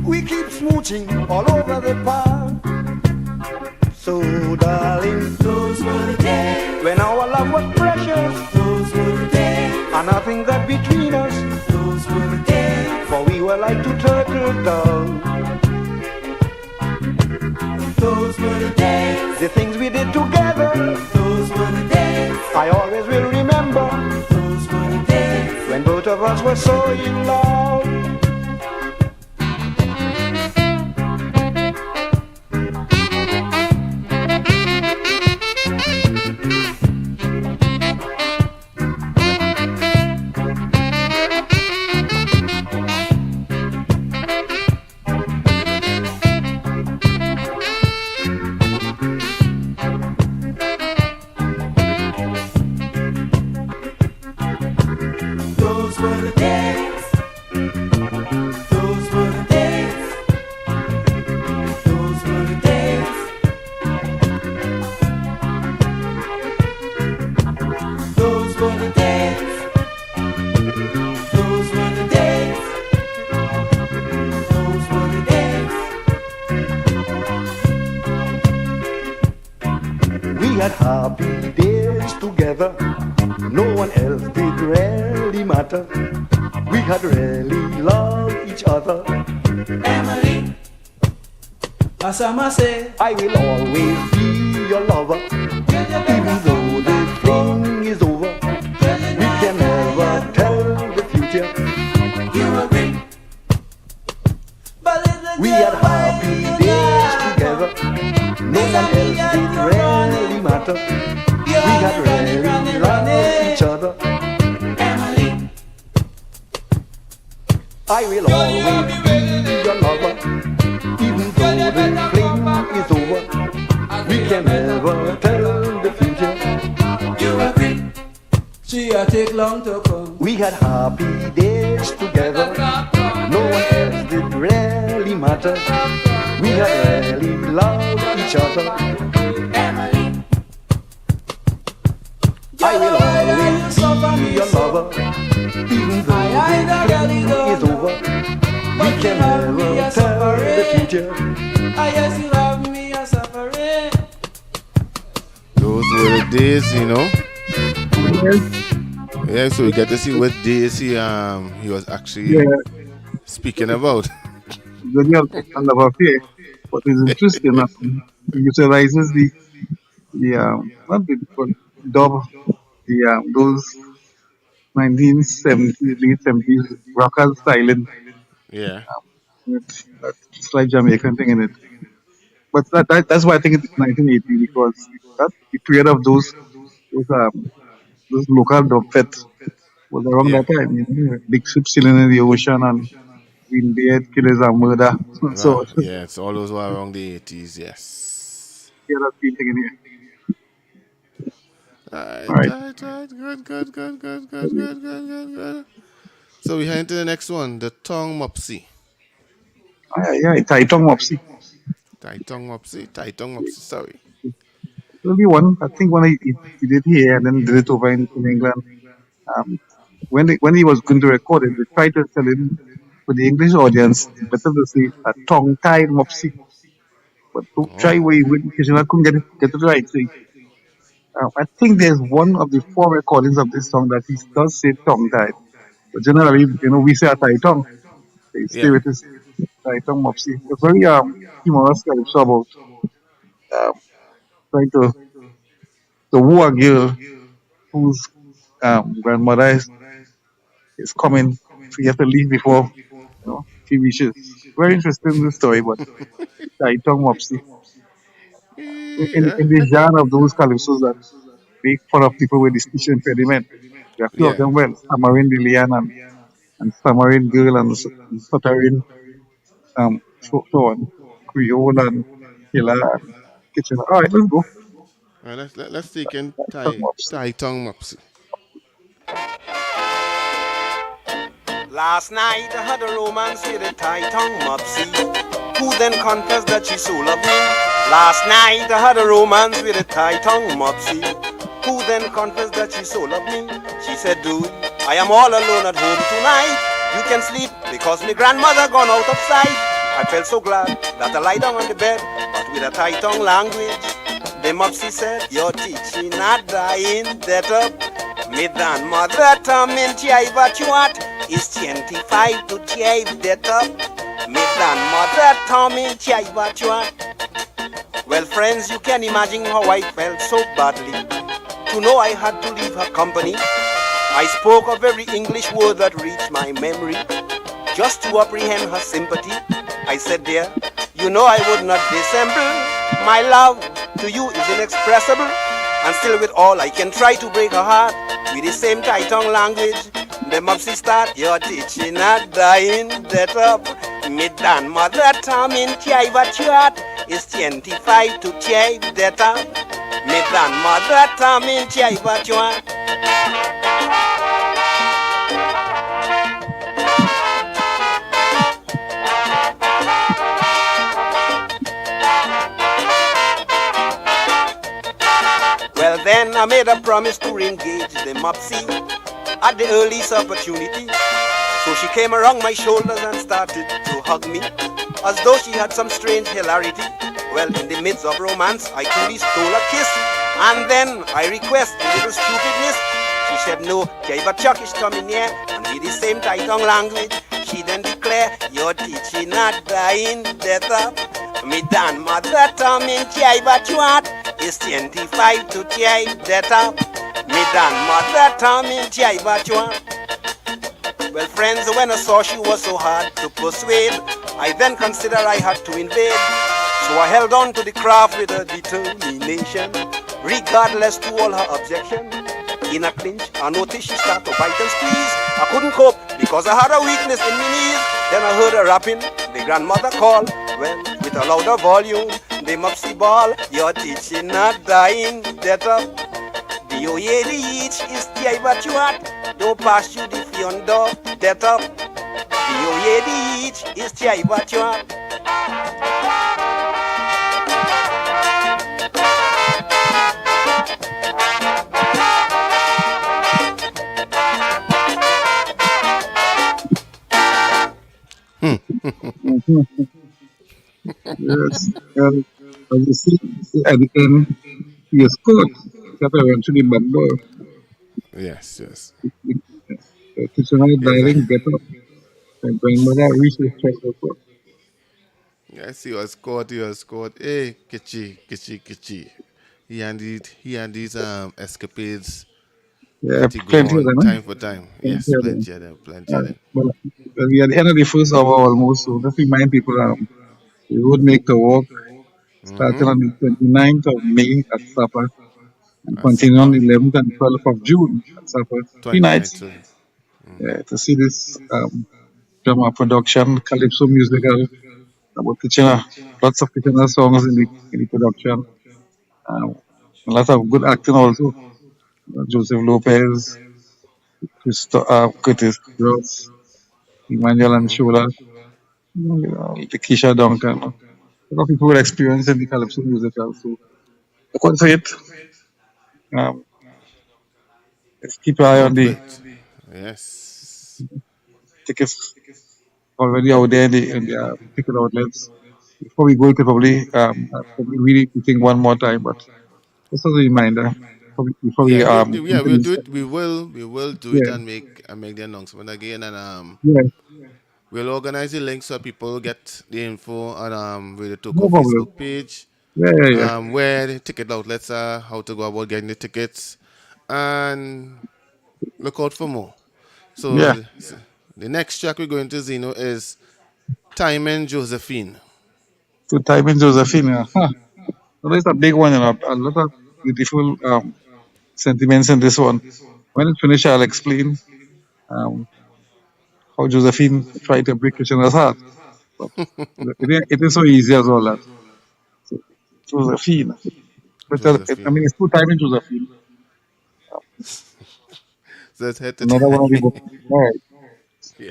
We keep smooching all over the park. So, darling, Those were the days. when our love was precious, Those were the days. and nothing got between us, Those were the days. for we were like two turtle doves. Those were the days. The things we did together, Those were the days. I always will remember, Those were the days. when both of us were so in love. Those were the days. Those were the days. Those were the days. Those were the days. Those were the days. Those were the days. We had happy days together, no one else did really matter. We had really loved each other. Emily, Asama say, I will always be your lover, even though the fling is over. We can never tell the future. you agree. But We had happy days together, no one else did really matter. We had really loved each other. Emily, I will always be your lover, even though the fling is over. We can never tell the future. you agree. She a take long to come. We had happy days together, no one else did really matter. We had really loved each other. Emily, I will always be your lover, even though the fling is over. We can never tell the future. I guess you love me a suffering. Those were the days, you know. Yeah, so we get to see what days he was actually Yeah, speaking about. very a love affair. What is interesting, he utilizes the what did it call dub, those 1970s, late 70s rockers styling Yeah, with that slight Jamaican thing in it. But that's why I think it's 1980 because that the period of those local dub fets was around yeah. that time. Big ships sailing in the ocean and being dead, killers and murder. Wow. So Yeah, it's all those were around the 80s, yes. yeah, that's the thing in here. All Alright, right. alright, alright. Good. So we head to the next one, the tongue mopsy. Yeah, Taitong Mopsy. Tai tongue mopsy, sorry. Only one, I think he did here and then did it over in England. Um, when he was going to record it, they tried to tell him for the English audience, better to say a tongue tied Mopsy. but to try way with Kitchener couldn't get it right. So, I think there's one of the four recordings of this song that he does say tongue tied. But generally, we say a tie tongue. They stay with his tie tongue mopsy. It's very humorous calypso about um, trying to woo a girl whose grandmother is coming. So you have to leave before she reaches. Very interesting the story, but tie tongue mopsy. In the genre of those calypsos that make fun of people with the speech impediment. There are a few of them, well, Stammering Lillian and Stammering Girl and Stuttering, so on, Creole and Killer and Kitchener. All right, let's go. Let's take in Tongue ups. Thai tongue maps. Last night I had a romance with a Titan Mopsy, who then confessed that she so loved me. Last night I had a romance with a Titan Mopsy, who then confessed that she so loved me. She said, dude, I am all alone at home tonight. You can sleep because my grandmother gone out of sight. I felt so glad that I lie down on the bed, but with a Titan language. The Mopsy said, your teaching not dying, that up. Me grandmother told me but you what is 25 to chive that up. Me grandmother told me but you what. Well, friends, you can imagine how I felt so badly to know I had to leave her company. I spoke a very English word that reached my memory just to apprehend her sympathy. I said, dear, you know I would not dissemble. My love to you is inexpressible, and still with all I can try to break her heart with the same Titan language. The Mopsy start, your teaching not dying, that up. Me grandmother told me but you at is 25 to chive that up. Me grandmother told me but you at. Well, then I made a promise to engage the Mopsy at the earliest opportunity. So she came around my shoulders and started to hug me, as though she had some strange hilarity. Well, in the midst of romance, I truly stole a kiss, and then I request a little stupidness. She said, no, Jaiba Chuck is coming here, and with the same Titan language, she then declared, your teaching not dying, death up. Me grandmother told me Jaiba Chuck is 25 to chive that up. Me grandmother told me Jaiba Chuck. Well, friends, when I saw she was so hard to persuade, I then considered I had to invade. So I held on to the craft with a determination, regardless to all her objection. In a clinch, I noticed she started to bite and squeeze. I couldn't cope because I had a weakness in my knees. Then I heard her rapping, the grandmother call. Well, with a louder volume, the Mopsy ball, your teaching not dying, that up. The oye the each is the but you at. Don't pass you the fiondo, that up. The oye the each is the but you at. Yes. As you see, at the end, he scored. That eventually Bumbo, Yes, yes. Kitchener Yes, diving, get up, and grandmother reaches check. yes, he was caught. Hey, Kitchy. He and these escapades Yeah, that he go plenty of on them, time for time. plenty Yes, of them. plenty of them. But we are at the end of the first hour almost, so just remind people the road make to walk starting on the 29th of May at Supper and That's continue on supper. the 11th and 12th of June at Supper. 29 3 nights too. to see this drama production, Calypso musical about Kitchener. Lots of Kitchener songs in the production. A lot of good acting also. Joseph Lopez, Curtis Ross, Emmanuel and Shola, Keisha Duncan. A lot of people with experience in the Calypso musical. So look out for it. Um, let's keep an eye Look on out for the it. Yes. tickets already out there in the ticket outlets. before we go, you could probably really think one more time, but just as a reminder, before we Yeah, we'll introduce do them. it. We will do it Yeah, and make the announcement again, and yeah, we'll organize the link so people get the info on Radio Toko no problem. Facebook page, Yeah, yeah, yeah, where the ticket outlets are, how to go about getting the tickets, and look out for more. So yeah. the next track we're going to Zeno is Time and Josephine. To type in Josephine, huh. So that's a big one, a lot of beautiful sentiments in this one. When it's finished, I'll explain um, how Josephine tried to break Kitchener's heart. But it is so easy as all that. So, Josephine. I Josephine. mean, it's two time in Josephine. So let's head to Another one of the book. time. All right. Yeah.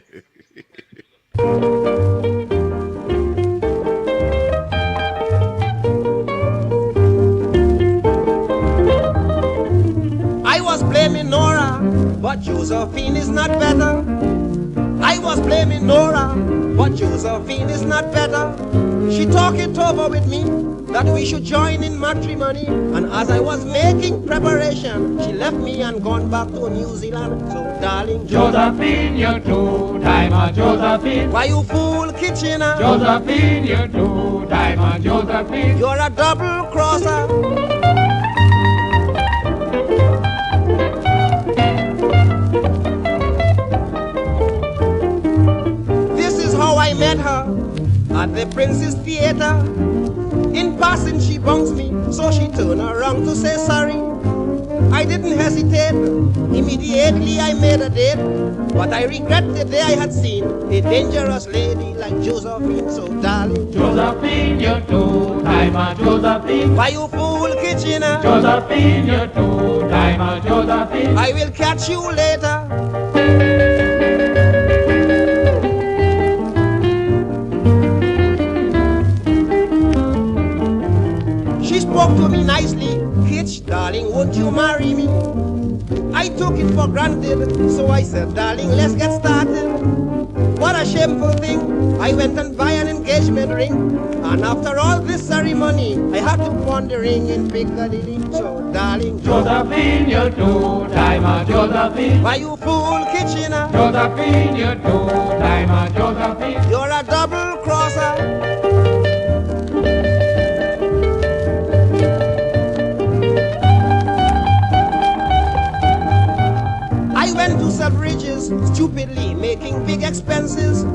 I was blaming Nora, but Josephine is not better. I was blaming Nora, but Josephine is not better. She talked it over with me that we should join in matrimony. And as I was making preparation, she left me and gone back to New Zealand. So darling Josephine, you two-timer, Josephine. why you fool Kitchener? Josephine, you two-timer, Josephine. You're a double crosser. This is how I met her at the Princess Theater. In passing, she bounced me, so she turned around to say sorry. I didn't hesitate. Immediately I made a date. But I regret the day I had seen a dangerous lady like Josephine. So darling Josephine, you two-timer, Josephine. why you fool Kitchener? Josephine, you two-timer, Josephine. I will catch you later. She spoke to me nicely. Kitch, darling, won't you marry me? I took it for granted, so I said, darling, let's get started. What a shameful thing. I went and buy an engagement ring. And after all this ceremony, I had to pawn the ring in Piccadilly. So, darling Josephine, you two-timer, Josephine. why you fool Kitchener? Josephine, you two-timer, Josephine. You're a double crosser. I went to Selfridges, stupidly making big expenses.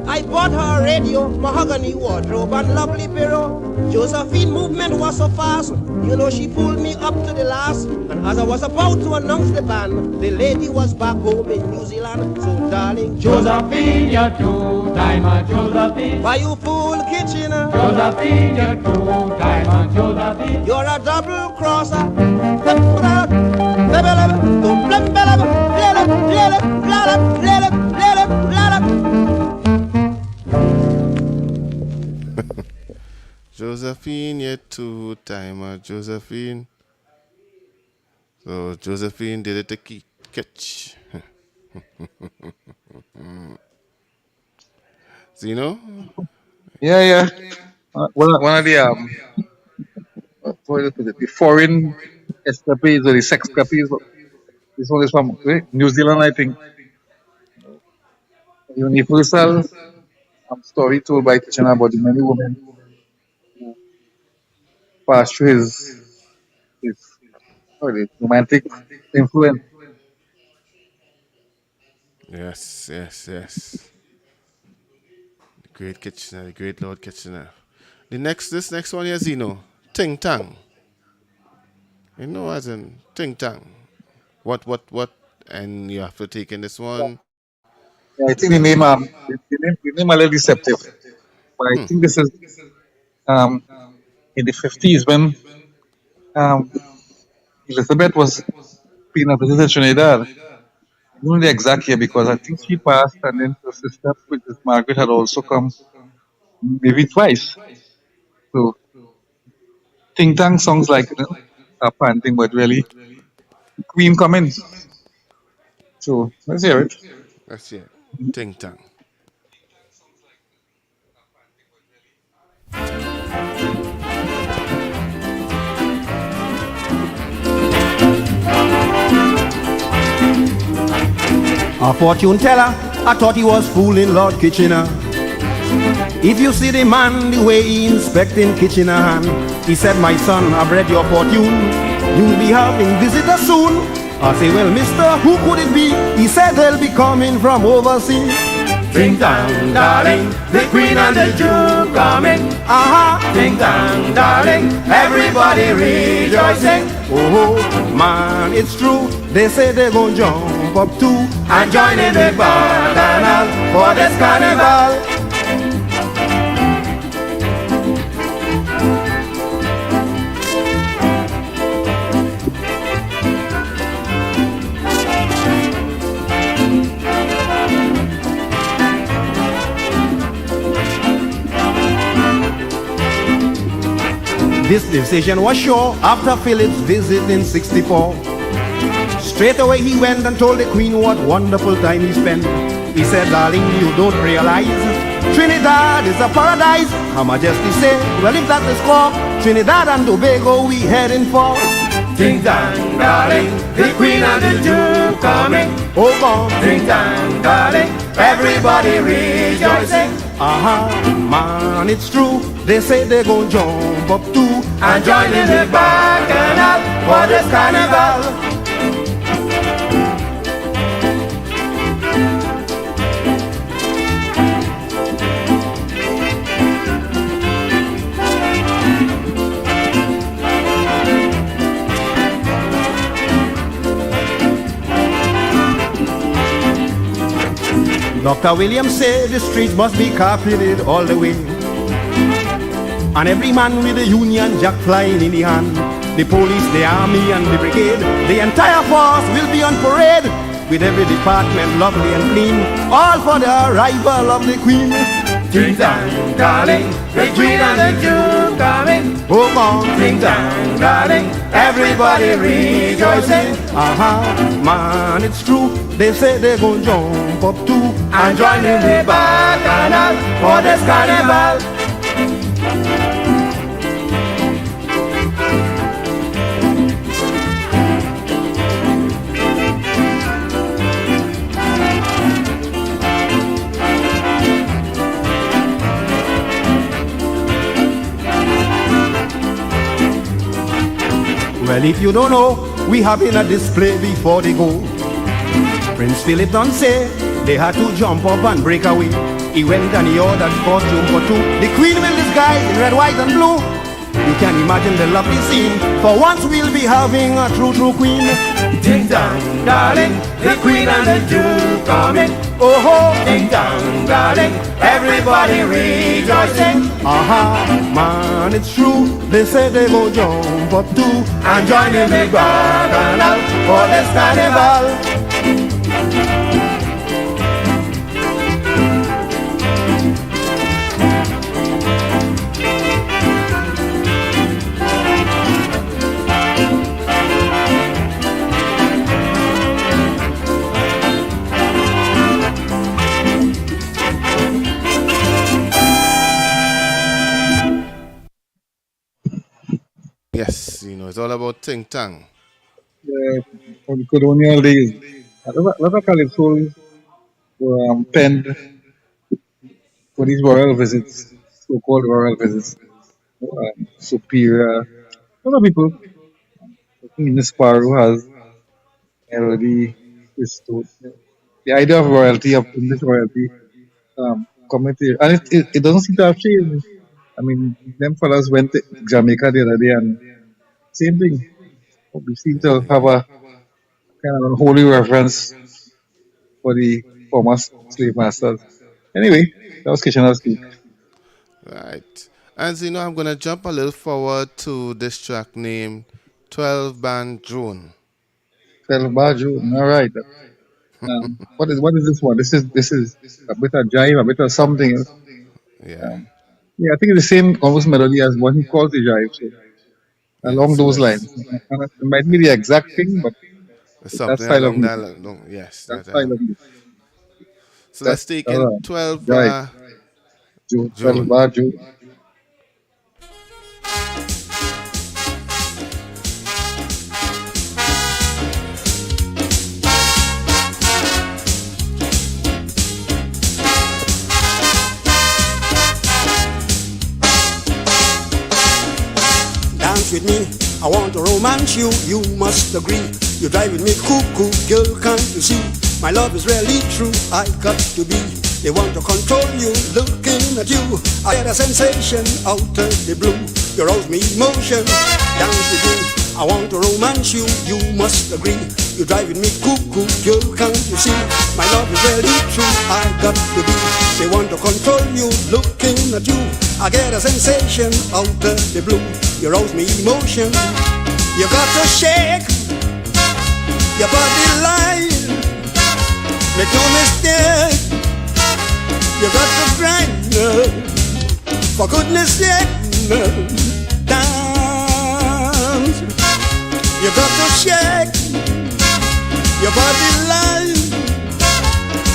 I bought her a radio, mahogany wardrobe, and lovely bureau. Josephine movement was so fast, you know she pulled me up to the last. And as I was about to announce the band, the lady was back home in New Zealand. So darling Josephine, you two-timer, Josephine. why you fool Kitchener? Josephine, you two-timer, Josephine. You're a double crosser. Josephine, you two-timer, Josephine. So Josephine did it to Kitch. Zeno? Yeah, yeah. One of the what is it, the foreign escapades or the sex escapades. This one is from New Zealand, I think. Universal story told by Kitchener about the many women who passed through his romantic influence. Yes, yes, yes. The great Kitchener, the great Lord Kitchener. This next one here, Zeno. Ting Tang. You know, as in Ting Tang. What? And you have to take in this one. Yeah, I think the name a little deceptive, but I think this is um, in the 50s when um, Elizabeth was being a visitor to Trinidad. I don't know the exact year because I think she passed and then her sister, which is Margaret, had also come maybe twice. So Ting Tang songs like are panting, but really Queen coming. So let's hear it. That's it. Ting Tang. A fortune teller, I thought he was fooling Lord Kitchener. If you see the man, the way he inspecting Kitchener hand, he said, my son, I've read your fortune. You'll be having visitors soon. I say, well, mister, who could it be? He said they'll be coming from overseas. Ding dong, darling, the Queen and the Duke coming. Ding dong, darling, everybody rejoicing. Oh, man, it's true. They say they're gonna jump up too and join in the bacchanal for this carnival. This decision was sure after Philip's visit in 64. Straight away he went and told the Queen what wonderful time he spent. He said, darling, you don't realize Trinidad is a paradise. Her Majesty said, well, if that's the score, Trinidad and Tobago we heading for. Ding dong, darling, the Queen and the Duke coming. Oh, God. Ding dong, darling, everybody rejoicing. Man, it's true. They say they're gonna jump up too and join in the bacchanal for this carnival. Dr. Williams said the streets must be carpeted all the way, and every man with a Union Jack flying in the hand. The police, the army and the brigade, the entire force will be on parade, with every department lovely and clean, all for the arrival of the Queen. Ding dong, darling, the Queen and the Duke coming. Oh, God. Ding dong, darling, everybody rejoicing. Man, it's true. They say they're gonna jump up too and join in the bacchanal for this carnival. Well, if you don't know, we having a display before they go. Prince Philip done say they had to jump up and break away. He went and he ordered costume for two. The Queen will disguise in red, white and blue. You can imagine the lovely scene. For once we'll be having a true Queen. Ding dong, darling, the Queen and the Duke coming. Oh ho, ding dong, darling, everybody rejoicing. Man, it's true. They say they go jump up too and join in the bacchanal for this carnival. Yes, you know, it's all about ting tang. Yeah, from the colonial days. A lot of calypsos were penned for these royal visits, so-called royal visits. Superior. A lot of people, in this Sparrow has already bestowed the idea of royalty, of English royalty, committee, and it doesn't seem to have changed. I mean, them fellas went to Jamaica the other day, and same thing. We seem to have a kind of unholy reverence for the former slave masters. Anyway, that was Kitchener speak. Right. And so, you know, I'm going to jump a little forward to this track named 12 Band Drone. 12 Band Drone, all right. What is this one? This is a bit of jive, a bit of something. Yeah. Yeah, I think it's the same almost melody as what he calls the jive. So along those lines. It might be the exact thing, but something that style along that. Yes. That style of music. So let's take in 12 12 bar June. dance with me. I want to romance you, you must agree. You're driving me cuckoo, girl, can't you see? My love is really true, I got to be. They want to control you, looking at you. I get a sensation out of the blue. You rouse me emotion, dance with you. I want to romance you, you must agree. You're driving me cuckoo, girl, can't you see? My love is really true, I got to be. They want to control you, looking at you. I get a sensation out of the blue. You rouse me emotion. You got to shake your body line. Make no mistake. You got to grind. For goodness sake, dance. You got to shake your body line.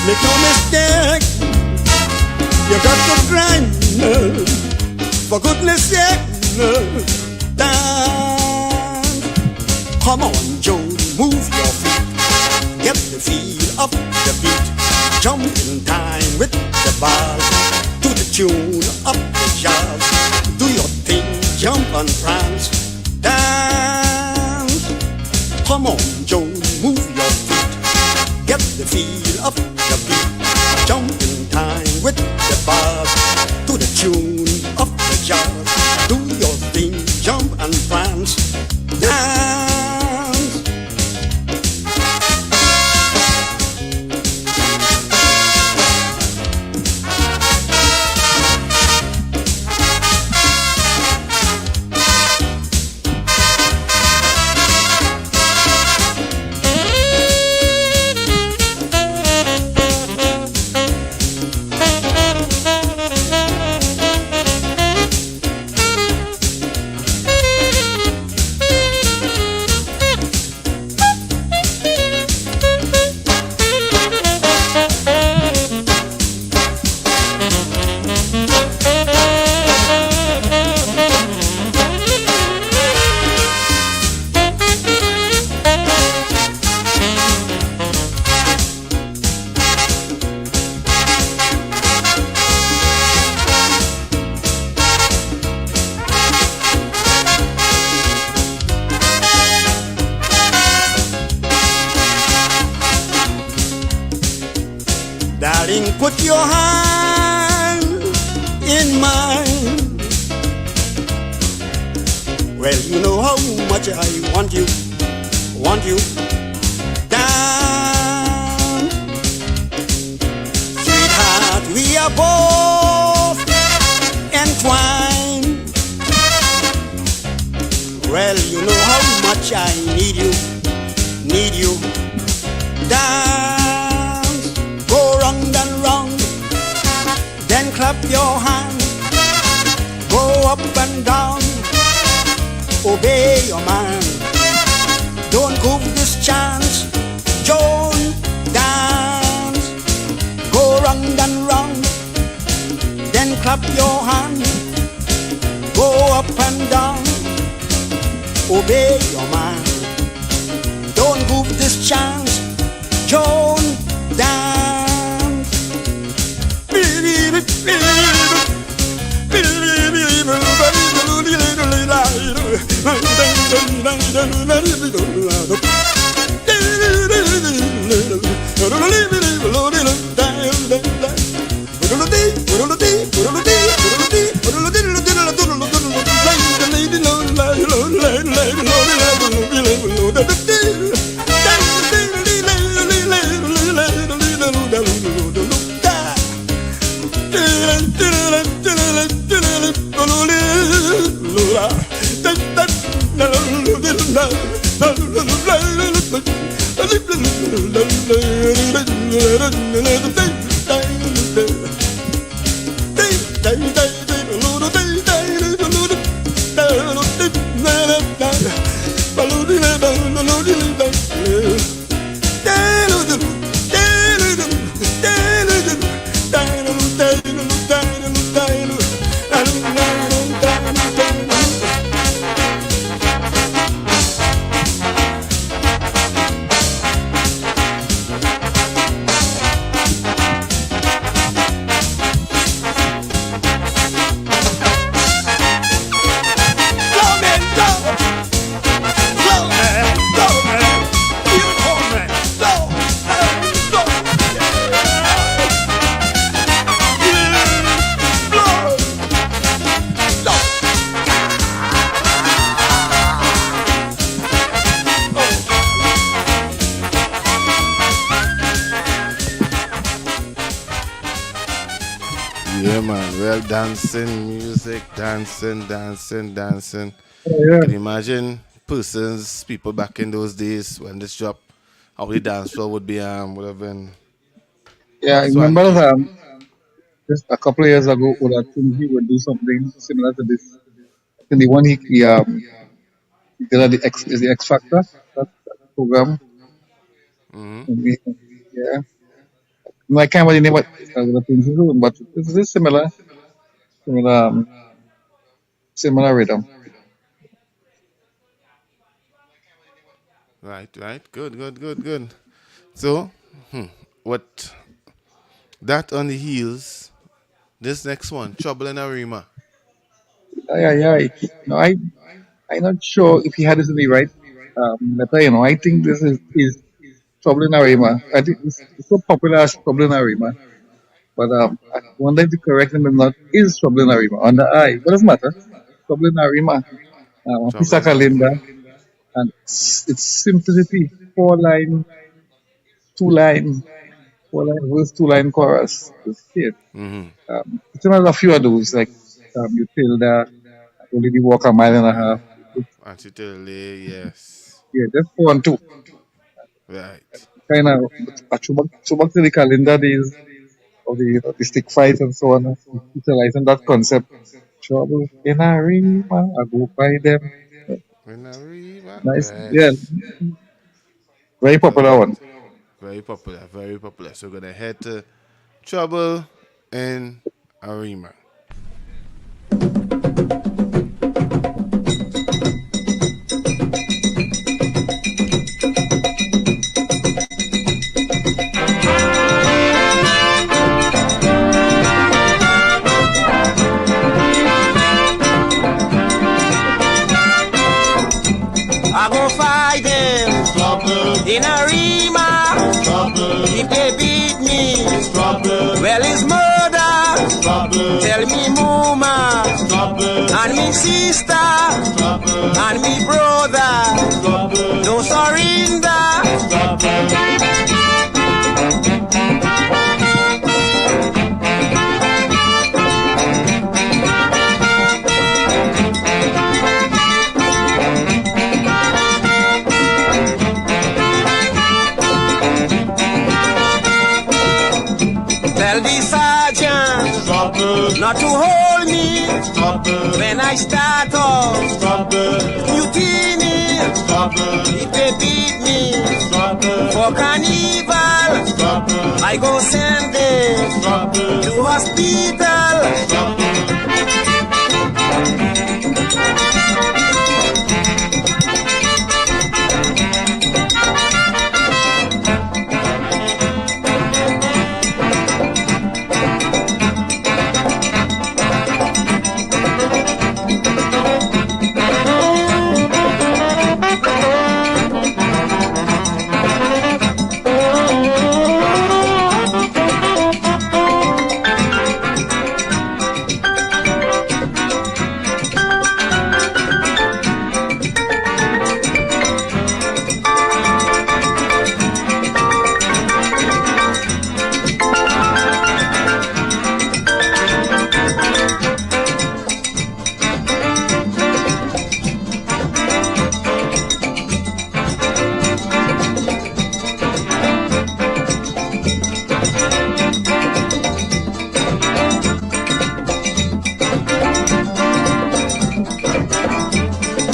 Make no mistake. You got to grind. For goodness sake, dance. Come on, Joe, move your feet. Get the feel of the beat. Jump in time with the ball. To the tune of the jazz. Do your thing, jump and prance. Dance. Come on, Joe, move your feet. Get the feel of the beat. Jump in time with the ball. To the tune of the jazz. Do your thing, jump and prance. Dance. Darling, put your hand in mine. Well, you know how much I want you, down. Sweetheart, we are both entwined. Well, you know how much I need you, dance. Go round and round, then clap your hand. Go up and down, obey your man. Don't goof this chance, Joan, dance. Go round and round, then clap your hand. Go up and down, obey your man. Don't goof this chance, Joan, dance. man. Well, dancing, music, dancing. Yeah, Can you imagine people back in those days when this dropped, how the dance floor would have been yeah. I remember swanky. just a couple of years ago, or I think he would do something similar to this. And the one he did at the X Factor, that program. And yeah, no, I can't remember what the things he's doing, but it's similar, similar rhythm. Right. Good. So, what that on the heels, this next one, Trouble in Arima. Yeah. No, I'm not sure if he had this in the right letter. I think this is Trouble in Arima. I think it's so popular as Trouble in Arima. But I wonder if the correct name is not is Trouble in Arima on the I. What does matter? Trouble in Arima. Trouble Pisa in Arima. Kalinda. And it's simplicity. 4 line, 2 line, 4 line verse, 2 line chorus. It's it. It's another few of those like you tell that only the walk a mile and a half. Antitally, yes. Yeah, just 4 and 2. Right. Kind of so back to the calendar days of the stick fight and so on. Utilizing that concept. Trouble in a rima, I go by them. In Arima. Nice, yeah, Yes. very Well, popular one. very popular. So we're gonna head to Trouble in Arima. I go fight them in a rima. If they beat me, well, it's murder. Tell me mama and me sister and me brother, no surrender. Tell the sergeant not to hold me when I start off mutiny. If they beat me for carnival, I go send them to hospital.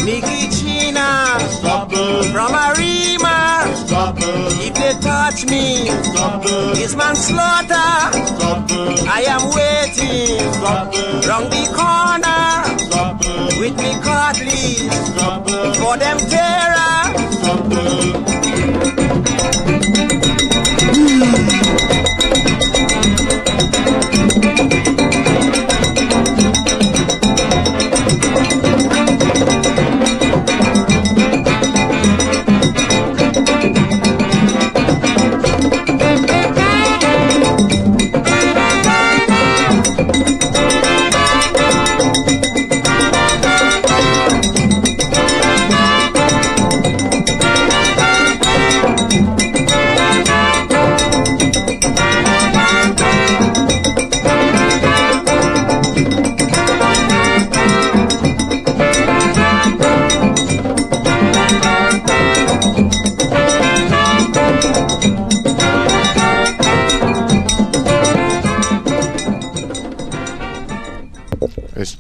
Me Kitchener from Arima. If they touch me, it's manslaughter. I am waiting round the corner with me cutlass for them terror.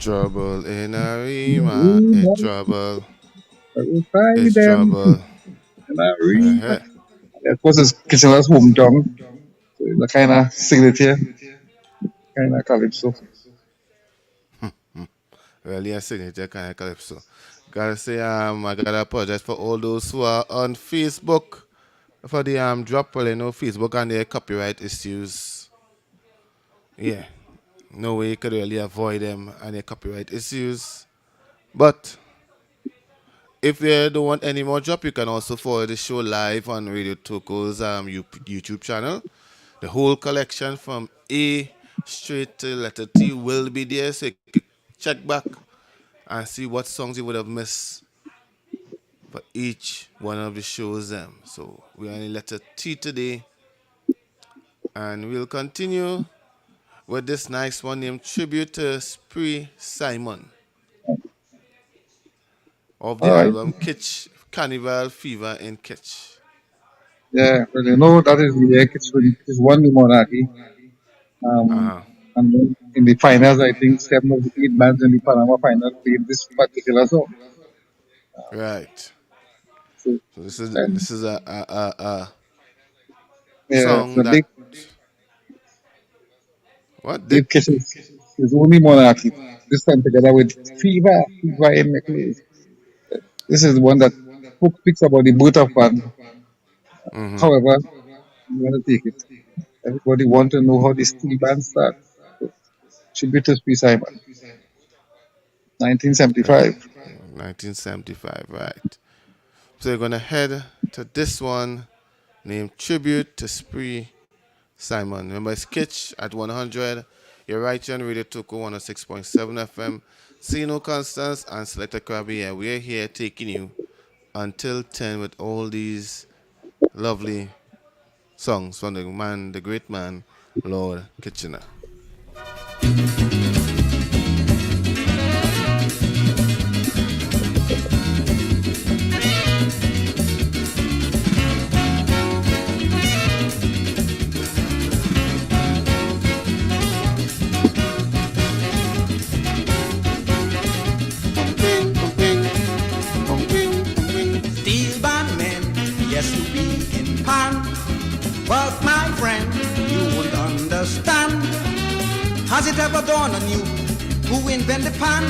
trouble in Arima, it's trouble, I will find it's them trouble. in a river. Uh-huh. That was his Kitchener's hometown. So it's a kind of signature, kind of calypso. Well, yeah, signature kind of calypso. Gotta say, I gotta apologize for all those who are on Facebook for the drop. Well, Facebook and their copyright issues. Yeah, no way you could really avoid them and their copyright issues. But if you don't want any more drop, you can also follow the show live on Radio Toko's YouTube channel. The whole collection from A straight to letter T will be there, so you can check back and see what songs you would have missed for each one of the shows. So we're on the letter T today, and we'll continue with this nice one named Tribute to Spree Simon of the All right. album Kitch Carnival Fever in Kitch. Yeah, well, that is the it's won the monarchy. And then in the finals, I think 7 of the 8 bands in the Panama final played this particular song. Right. So, So this is and this is a yeah, song the that big what Dave did Kitchen is only monarchy. This time together with Fever in Necklace. This is the one that book speaks about the birth of fun. However, I'm going to take it. Everybody want to know how the steel band started. Tribute to Spree Simon, 1975. 1975, right? So you're gonna head to this one named Tribute to Spree Simon. Remember, it's Kitch at 100. You're right here on Radio Toko 106.7 FM. See no Constance and Selector Krabby. Yeah, we're here taking you until 10 with all these lovely songs from the great man, Lord Kitchener. Steel band men, yes, to be in pan. But my friend, you won't understand. Has it ever dawned on you who invented pan?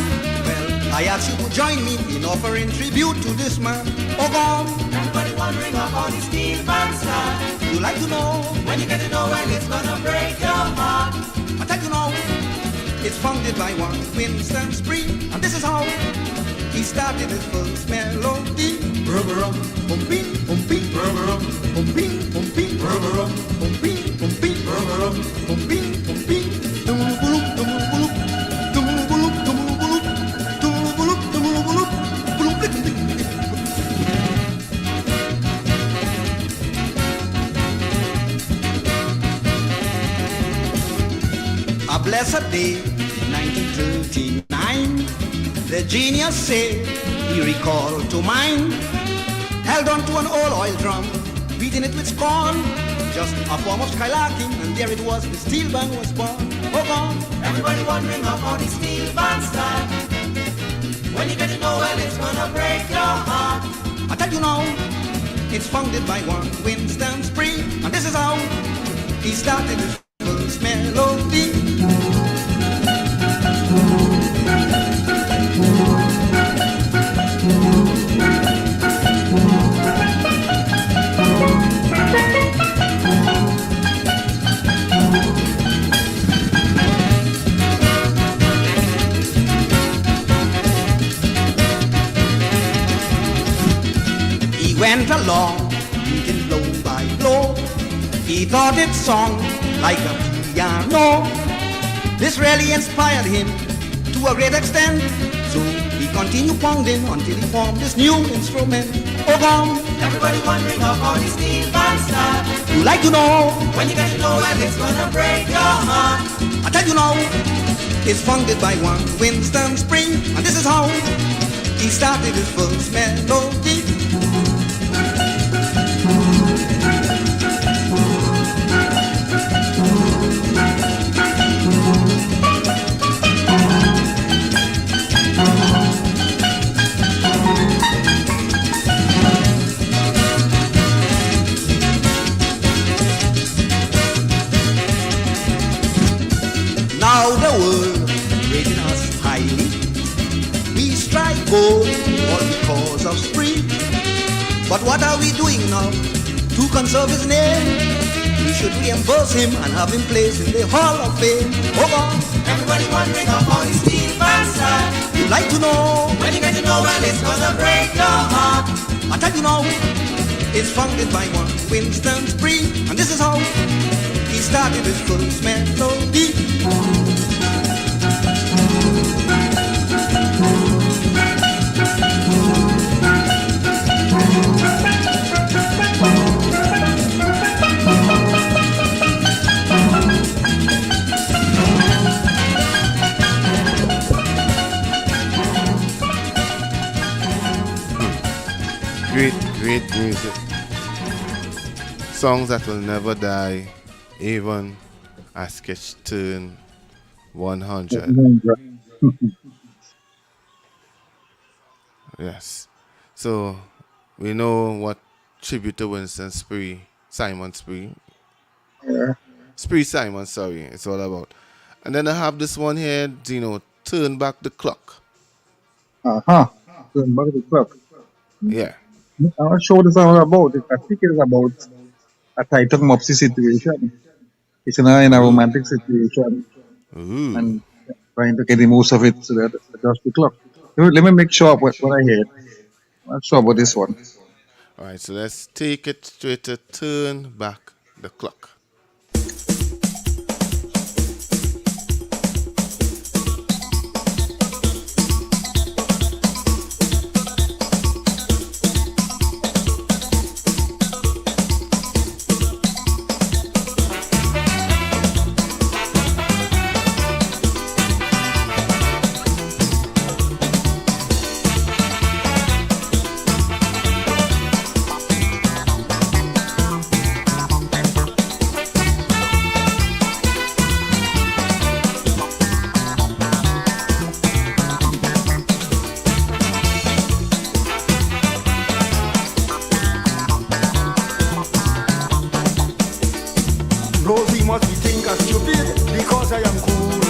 Well, I ask you to join me in offering tribute to this man. Oh, gone. Everybody wondering about the steel band start. You like to know When you get to know when it's gonna break your heart. I tell you now, it's founded by one Winston Spree, and this is how he started his first melody. Brum bum bing bum bing bum bing bum bing bum bing bum bing bum bing bum bing. Dumulubulup dumulubulup dumulubulup dumulubulup dumulubulup dumulubulup bulublik. A blessed day in 1939, the genius said he recalled to mind, held on to an old oil drum, beating it with scorn, just a form of skylarking, and there it was, the steel band was born. Oh, gone. Everybody wondering about the steel band start. When you get to know when it's gonna break your heart. I tell you now, it's founded by one Winston Spree, and this is how he started his first melody. He went along, beating blow by blow. He thought it sung like a piano. This really inspired him to a great extent. So he continued pounding until he formed this new instrument. Oh, gone. Everybody wondering about the steel band start. You like to know When you get to know when it's gonna break your heart. I tell you now, it's founded by one Winston Spree, and this is how he started his first melody. But what are we doing now to conserve his name? We should reimburse him and have him placed in the Hall of Fame. Over. Everybody wondering about his Steve Master. You like to know? When you get to know, well, it's gonna break your heart. I tell you now, it's founded by one Winston Spree, and this is how he started his first melody. Great music. Songs that will never die, even as Kitch turn 100. Yes. So we know what tribute to Winston Simon Spree. Yeah. Spree Simon, sorry, it's all about. And then I have this one here, Turn Back the Clock. Uh-huh. Turn back the clock. Yeah. I'm not sure what it's all about. I think it's about a tight mopsy situation. It's in a romantic situation. Ooh. And trying to get the most of it so that adjust the clock. Let me make sure what I heard. I'm not sure about this one. All right, so let's take it straight to Turn Back the Clock. Rosie must be think I'm stupid because I am cool.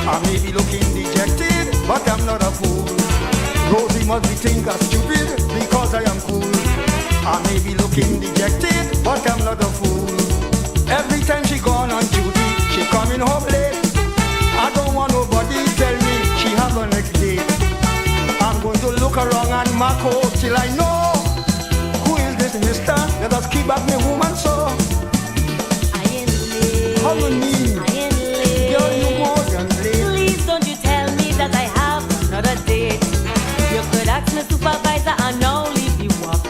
I may be looking dejected, but I'm not a fool. Rosie must be think I'm stupid because I am cool. I may be looking dejected, but I'm not a fool. Every time she gone on duty, she coming home late. I don't want nobody tell me she have a next date. I'm going to look around and mark out till I know who is this mister. Let us keep back me woman so. How you mean? Girl, you more than late. Please don't you tell me that I have another date. You could ask my supervisor and now leave the work.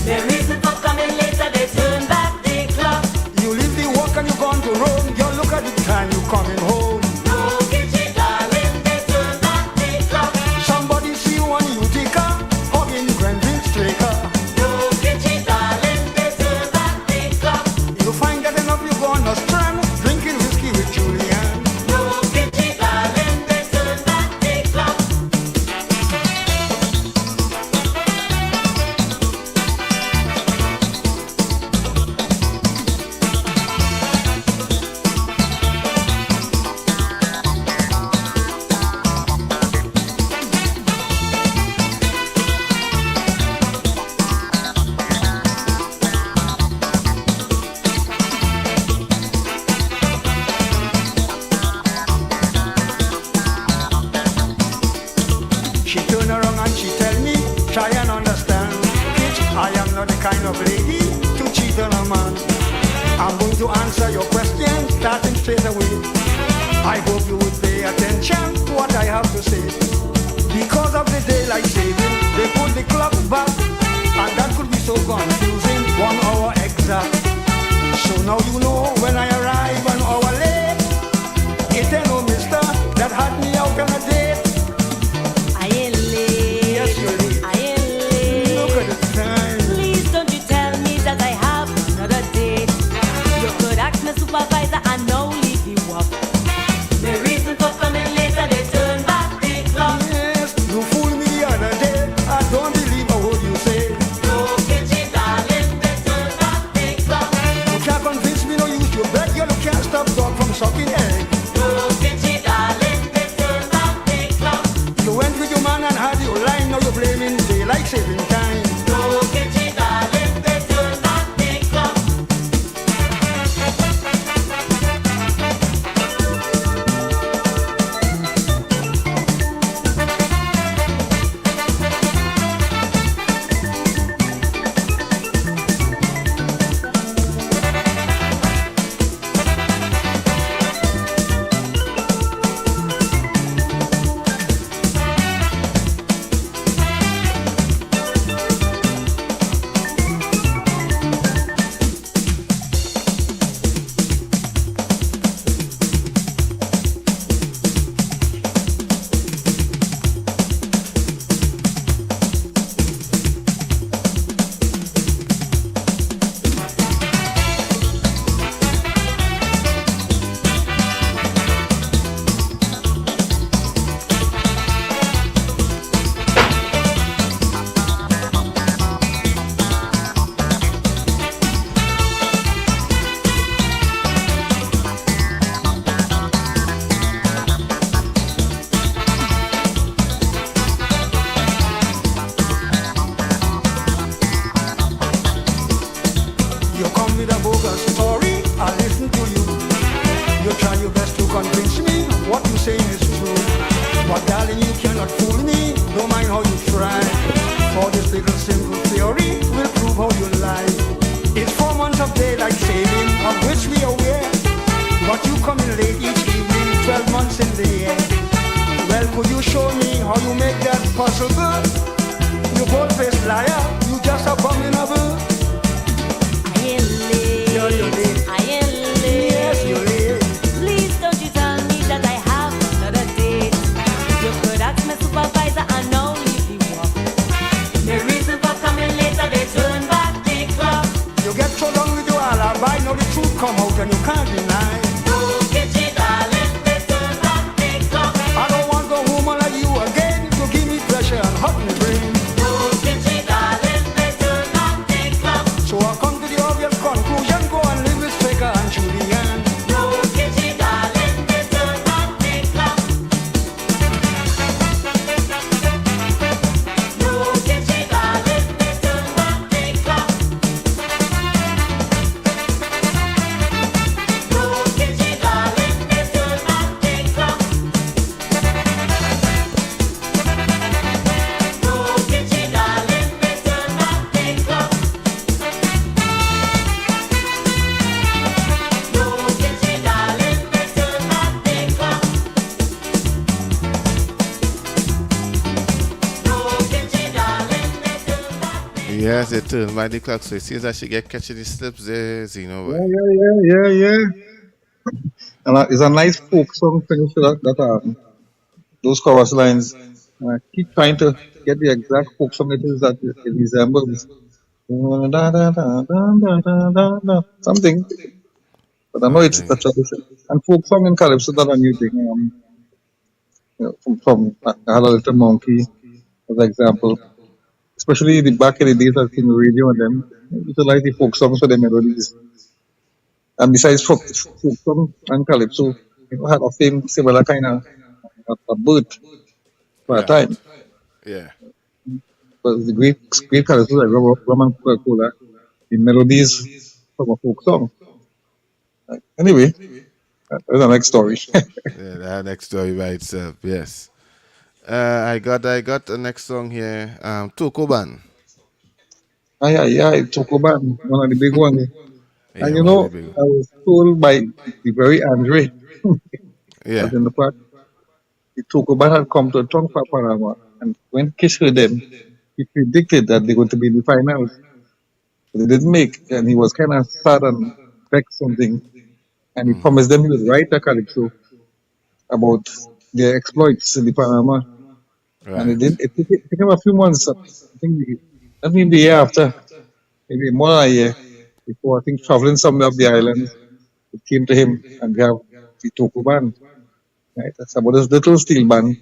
The reason for coming later, they turn back the clock. You leave the work and you gone to Rome. Girl, look at the time you coming home. No, kitchen darling, they turn back the clock. Somebody see one you take her, hugging grand drink striker. No, kitchen darling, they turn back the clock. You find that enough you gone astray. Drinking whiskey with Julian. No, kitchen darling, they turn back the clock. She turn around and she tell me, try and understand. Kitch, I am not the kind of lady to cheat on a man. I'm going to answer your question, starting straight away. I hope you would pay attention to what I have to say. Because of the daylight saving, they put the clock back, and that could be so confusing, 1 hour exact. So now you know when I arrive an hour late, it ain't no mister that had me out on a date. I ain't late. Yes, you're late. I ain't late. Look at the time. Please don't you tell me that I have another date. You could ask my supervisor and now leave the work. The reason for coming later, they turn back the clock. Yes, you fooled me the other day. I don't believe a word you say. No, kitchen darling, they turn back the clock. You can't convince me no use your bed. You can't stop dog from sucking egg. No, kitchen darling, they turn back the clock. You went with your man and had your line. Now you're blaming daylight saving time. No, kitchen cannot fool me, no mind how you try. For this little simple theory will prove how you lie. It's 4 months of daylight saving, of which we are aware. But you come in late each evening, 12 months in the year. Well, could you show me how you make that possible? You bold-faced liar, you just abominable. I ain't late. You're late. I ain't late. Yes, you're late. Please don't you tell me that I have another date. You could ask my supervisor and now leave the work. The reason for coming later, they turn back the clock. You get so long with your alibi, now the truth come out and you can't deny. No kitchen, darling, they turn back the clock. I don't want no woman like you again to give me pressure and hurt me brain. No kitchen, darling, they turn back the clock. So I come to the obvious conclusion, go and live with Faker and Julian. No kitchen, darling, they turn back the clock. No kitchen, darling, they turn back the clock. No kitchen, darling, they turn back the clock. No kitchen, darling, they turn back the clock. No kitchen, darling, they turn back the clock. No kitchen, darling, they turn back. Yes, they turn by the clock, so it seems that she get catching the slips there, you know. Yeah. And it's a nice folk song finish to that those chorus lines. And I keep trying to get the exact folk song it is that it resembles. Something. But I know it's the tradition. And folk song in Calypso that a new thing. From I had a little monkey as an example. Especially back in the days I've seen the radio and them utilize the folk songs for the melodies. And besides folk song and Calypso, had a same similar kind of a birth for a time. Yeah. But the great Calypso like Roman Coca-Cola, the melodies from a folk song. Anyway, that's the next story. Yeah, that next story by itself, yes. I got the next song here, Tokoban. Yeah, Tokoban, one of the big ones. Yeah, And one of the big I was told by the very Andre Yeah. that in the past, the Tokoban had come to a tongue for Panama. And when Kish heard them, he predicted that they're going to be in the finals. But they didn't make, and he was kind of sad and vexed something. And he promised them he would write a Calypso about their exploits in the Panama. And it didn't. It took him a few months. I think that maybe the year after, maybe more than a year before. I think traveling somewhere up the island, it came to him, and we have the Toko band. Right, that's about this little steel band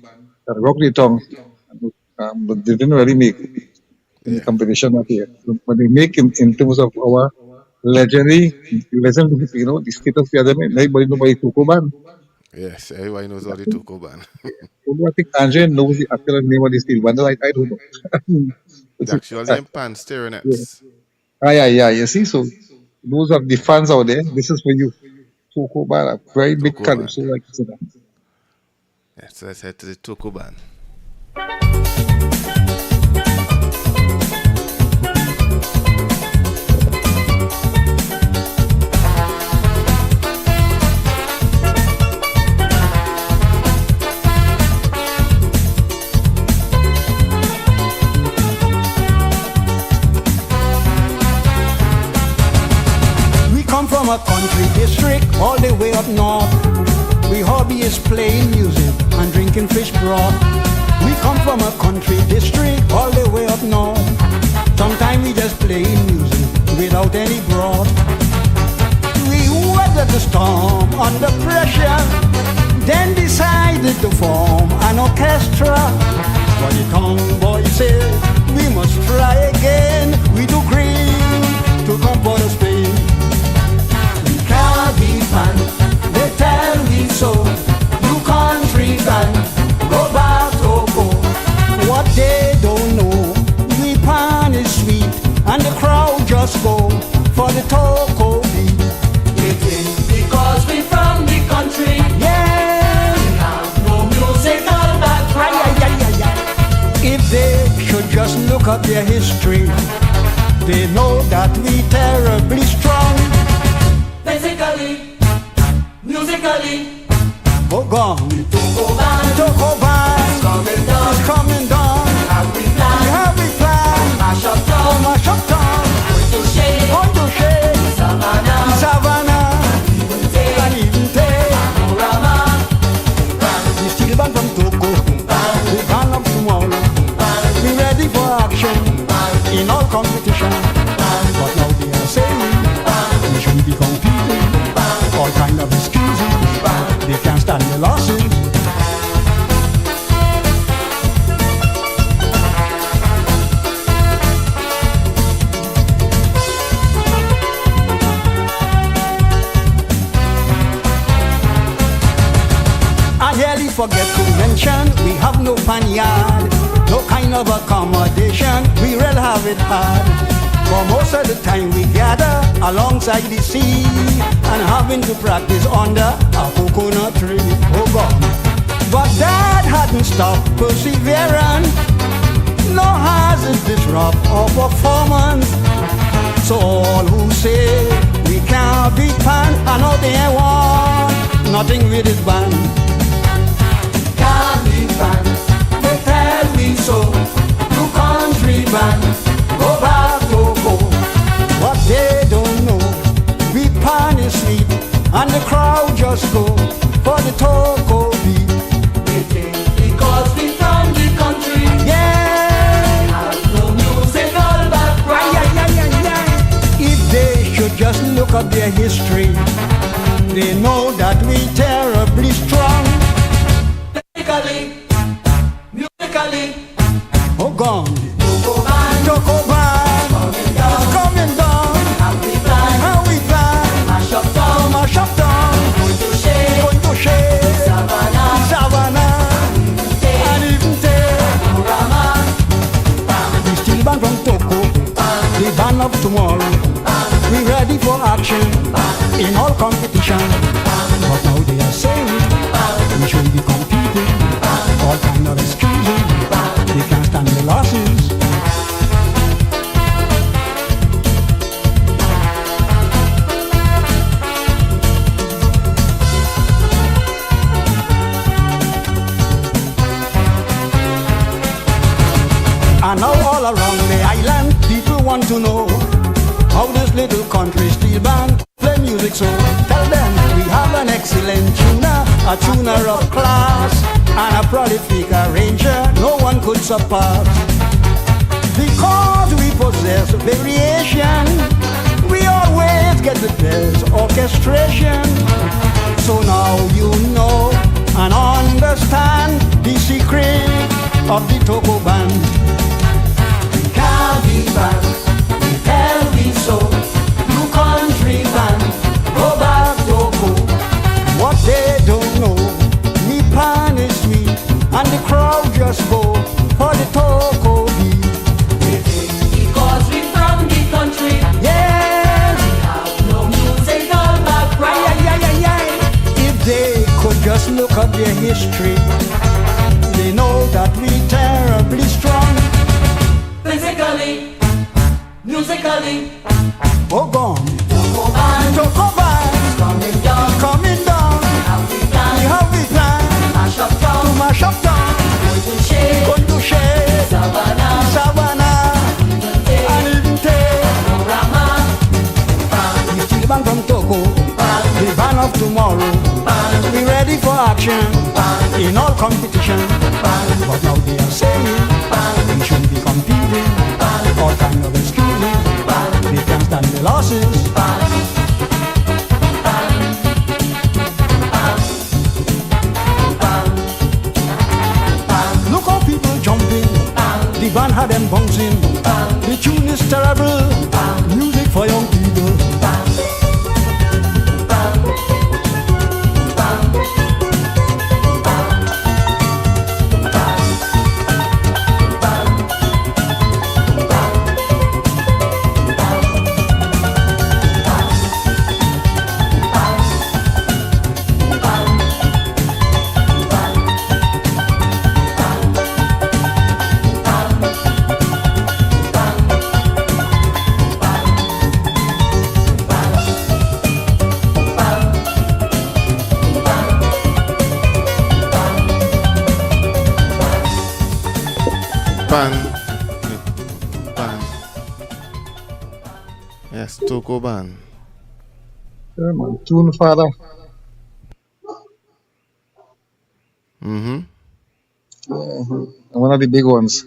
that rocked the tongue, but they didn't really make in the competition that year. But they make in terms of our legendary, the status we are them. Everybody knows about the Toko band. Yes, everybody knows all the Tokoban. Although I think Andre knows the actual name of the steel band. I don't know. It's actually in pan stereonets. Yeah. You see, so those are the fans out there. This is for you. Tokoban, a very big Calypso like this. Yes, so let's head to the Tokoban. From a country district all the way up north, we hobby is playing music and drinking fish broth. We come from a country district all the way up north. Sometimes we just playing music without any broth. We weathered the storm under pressure, then decided to form an orchestra. But the tongue boy said we must try again. We do green to come for the Spain. Pan, they tell me so. You country band, go back Togo. What they don't know, we pan is sweet, and the crowd just go for the Togo beat. It is because we from the country. Yeah, we have no musical background. history. They know that we terribly strong. Physically, musically, oh gone. Toko band, Toko band coming down, is coming down. Have we planned? Have we planned? Mash up town, Mash up town. going to shade, Savannah, Savannah, and even take Panorama, the steel band from Toko. The band of tomorrow. We ready for action in all competition. But now they are saying we shouldn't be competing. All kind of excuses. They can't stand the losses. I nearly forget to mention we have no panyard, no kind of accommodation. We really have it hard. For most of the time we gather alongside the sea and having to practice under a coconut tree. Oh God. But that hadn't stopped perseverance, nor has it disrupt our performance. So all who say we can't beat pan, I know they want nothing with this band. can't be banned. They tell me so. You country band, go back to go. What they don't know, we pan is sleep, and the crowd just go for the Toko beat. They think because we from the country, Yeah, have no musical background. if they should just look at their history, they know that we terribly strong. Musically, musically, Oh gone, Toko band, Toko band coming down. is coming down. Have we planned? How we plan, Mash up town, mash up down, going to shade, going to shade, Savannah, Savannah, take, and even take. Panorama, The steel band from Toko, the band of tomorrow. We ready for action in all competition. But now they are saying we should be competing. All kind of excuses. They can't stand the losses. And now all around the island, people want to know how this little country steel band play music. So tell them we have an excellent tuner, a tuner of class, and a prolific arranger no one could surpass. Because we possess variation, we always get the best orchestration. So now you know and understand the secret of the Toko band. can't be banned. They tell me so. You country band, go back to go. What they don't know, me pan is sweet, and the crowd just go for the Toko beat. They think because we from the country, Yes, have no musical background. if they could just look at their history, they know that we terribly strong. Physically, musically, Oh gone, Toko band, Toko band coming down. coming down. Have we We planned? have we plan Mash up to town, mash up down, going to shade, going to shade, Savannah, Savannah, take, and even take. Panorama, The steel band from Toko, the band of tomorrow. We ready for action in all competition. But now they are saying we shouldn't be competing. All kind of excuses. They can't stand the losses. Look how people jumping. The band had them bouncing. The tune is terrible. Music for young people. Pan. Pan. Yes, Toko Ban. Yeah, man. Tune Father. Mm-hmm. Yeah, one of the big ones.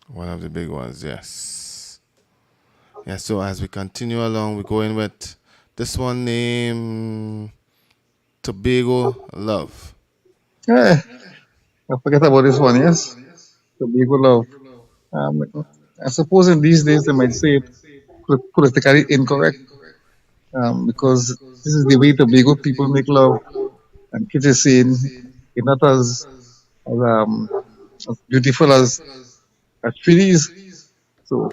One of the big ones, yes. Yeah, so as we continue along, we go in with this one named Tobago Love. Yeah, I forget about this one, yes. The big love. Um, I suppose in these days they might say it politically incorrect, because this is the way Tobago people make love. And Kitch is saying it's not as beautiful as treaties. So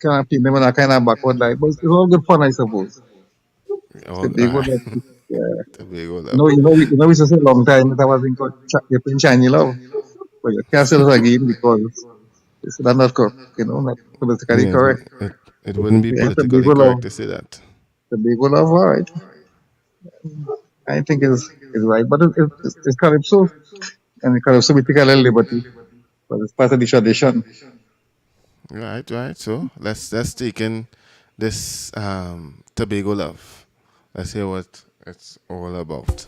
kind of paint them in a kind of backward light. But it's all good fun, I suppose. All Tobago right. love. Yeah. Tobago You know, Love. we just a long time that I was in Chinese love. But you can't say it again because it's not, not politically Yeah, correct. it wouldn't be Yeah, politically correct to say that. the big love, all right. I think is right, but it's calypso, and calypso we take a little liberty, but it's part of the tradition. Right, right. So let's take in this Tobago Love. Let's hear what it's all about.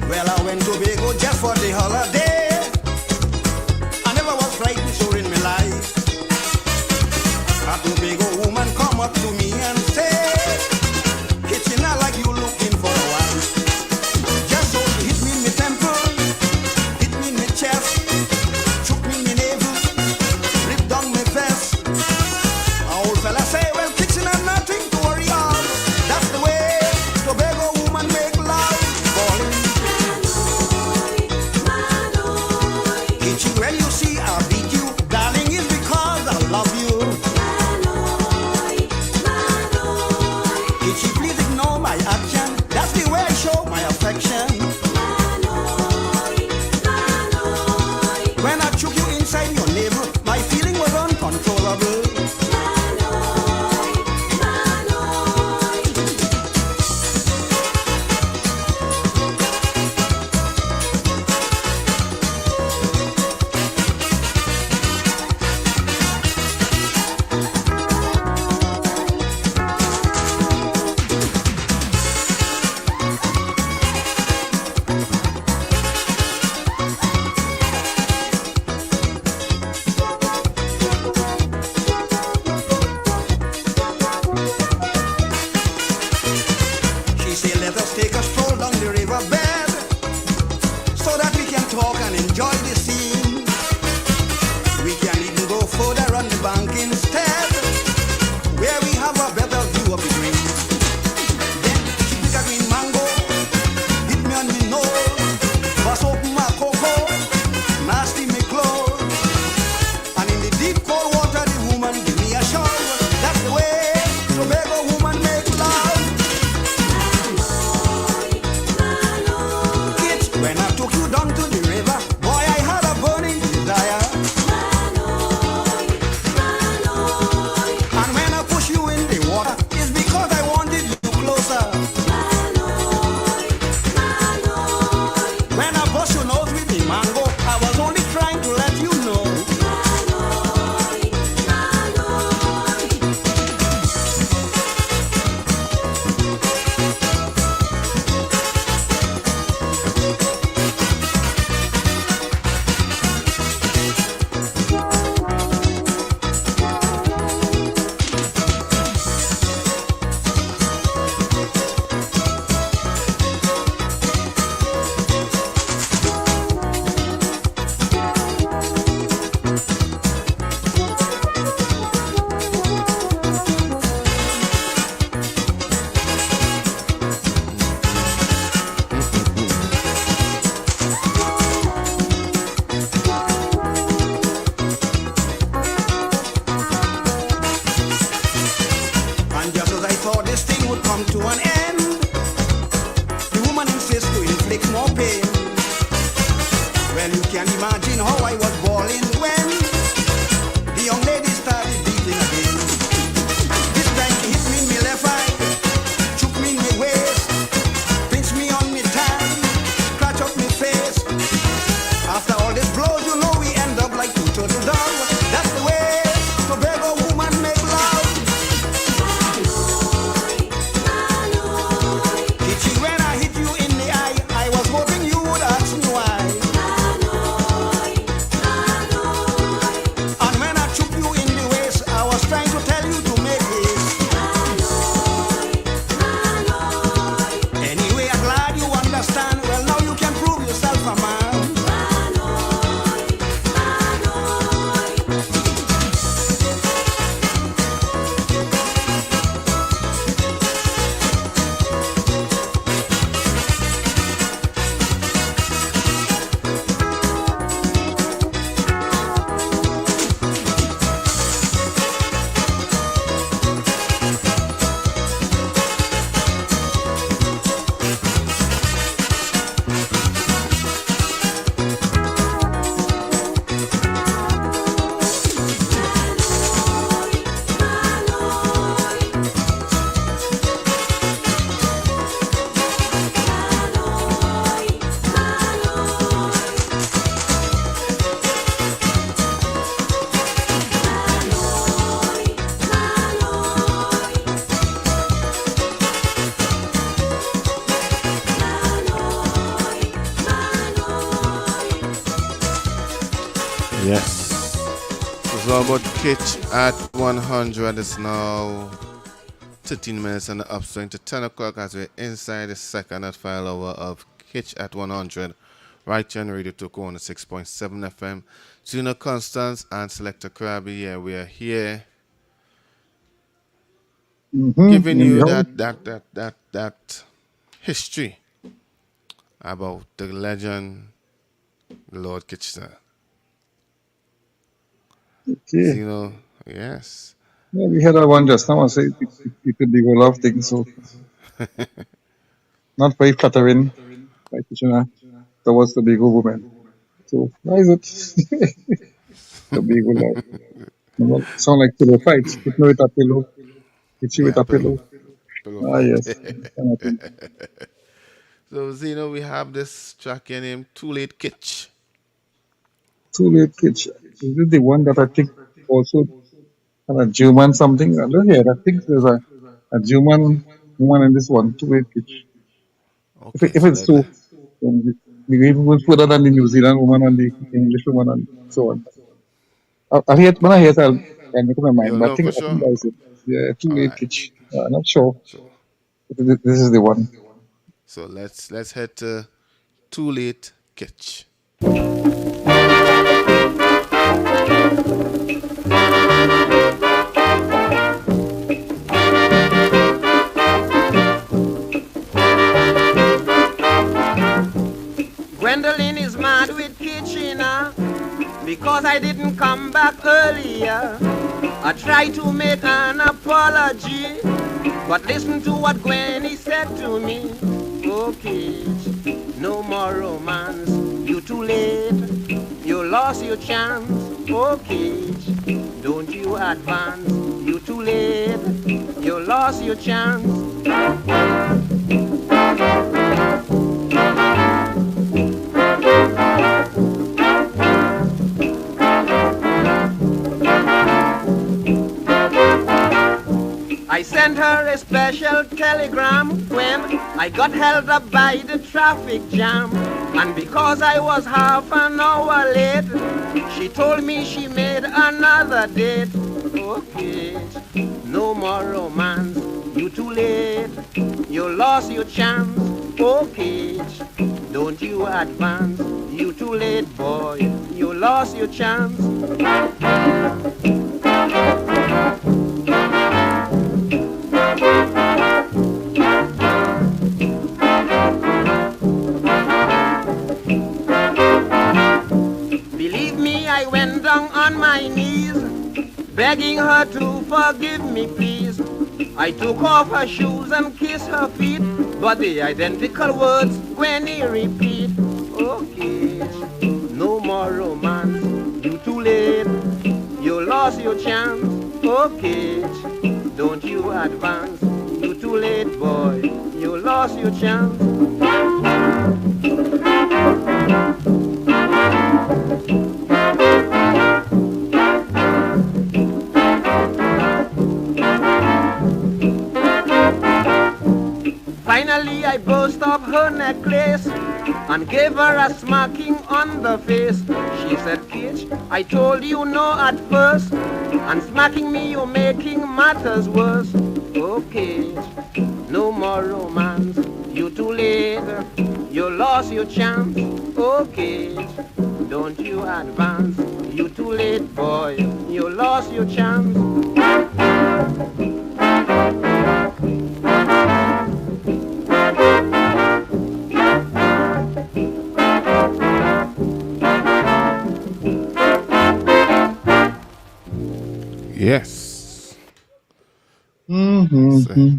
Well, I went to Tobago just for the holiday. I never was frightened so in my life. A Tobago woman come up to me and say, Kitchener, like you looking for a wife. Just so she hit me in my temple, hit me in my chest, shook me in my navel, ripped down my vest. A old fella say, well, Kitchener, nothing to worry on. That's the way Tobago woman make love. Falling. Kitchen, when you see I beat you, darling, is because I love you. Kitchen, please ignore my action. That's the way I show my affection. When I took you inside your navel, my feeling was uncontrollable. Well, you can imagine how I was bawling when the young lady started beating again. This time she hit me in my left eye, shook me in my waist, pinch me on me tan, scratch up me face. After all this blows, you know we end up like two turtle doves. That's the way to beg a woman make love. Kitchy, when I hit you in the eye, I was hoping you would ask me why. And when I choke you in the waist, I was trying to tell you to make haste. Anyway, I'm glad you understand. Well, now you can prove yourself a man. Yes. It's all about Kitch at 100. It's now 13 minutes on the upswing to 10 o'clock as we're inside the second and final hour of Kitch at 100. Right here on Radio Toko on the 6.7 FM. Tuna Constance and Selector Krabby. Yeah, we are here giving you that history about the legend, Lord Kitchener. Okay. You know, yes. Yeah, we had that one just now. I say it could be a lot of things. So not very flattering, like Kitchener, towards the big woman. So why is it the big love? You know, sound like pillow fights. Hit me with a pillow. Hit you with a pillow. Ah yes. Kind of thing. So Zeno, we have this track here named Too Late Kitch. Too late, Kitch. Is this the one that I think also had a German something? I don't hear. I think there's a German woman in this one. Too late, Kitch. Okay, If so it's true, then we even go further than the New Zealand woman and the English woman and so on. I hear it, when I hear it, I'll make up my mind. you But know I think for sure? that is it. Yeah, too All late, right. Kitch. I'm not sure. So, But this is the one. so let's head to Too Late Kitch. Gwendolyn is mad with Kitchener because I didn't come back earlier. I tried to make an apology, but listen to what Gwenny said to me. Oh, Kitch, no more romance. You too late. You lost your chance. Oh, Kitch, don't you advance. You too late. You lost your chance. I sent her a special telegram when I got held up by the traffic jam. And because I was half an hour late, she told me she made another date. Okay, no more romance. You too late. You lost your chance. Okay, don't you advance. You too late, boy. You lost your chance. Believe me, I went down on my knees, begging her to forgive me, please. I took off her shoes and kissed her feet, but the identical words when he repeat. Oh, Kitch, your chance. Oh, Kitch, don't you advance. You too late, boy. You lost your chance. Finally, I burst off her necklace and gave her a smacking on the face. She said, Kitch, I told you no at first, and smacking me you're making matters worse. Oh, Kitch, no more romance. You too late, you lost your chance. Oh, Kitch, don't you advance. You too late, boy, you lost your chance. Yes. Okay.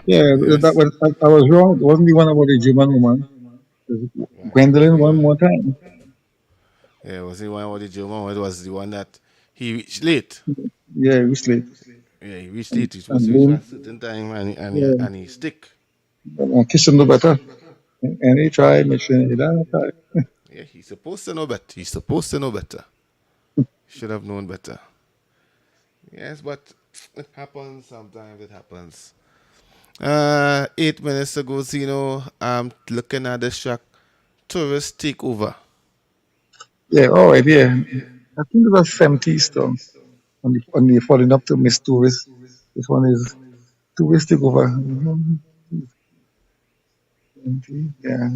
Yeah, that was I was wrong. It wasn't the one about the German woman. It was Gwendolyn one more time. Yeah, it was the one about the German. It was the one that he reached late. Yeah, it was late. Yeah, he reached late. He was supposed to reach at a certain time, and he stick. But kiss him no better. And he tried, mission, he done try. Yeah, he's supposed to know better. He's supposed to know better. Should have known better. Yes, but it happens sometimes. It happens. 8 minutes ago, Zeno, I'm looking at the track. Tourist Takeover. Yeah, all right, yeah. I think it was 70s though. On the following up to Miss Tourist. This one is Tourist Takeover. Yeah.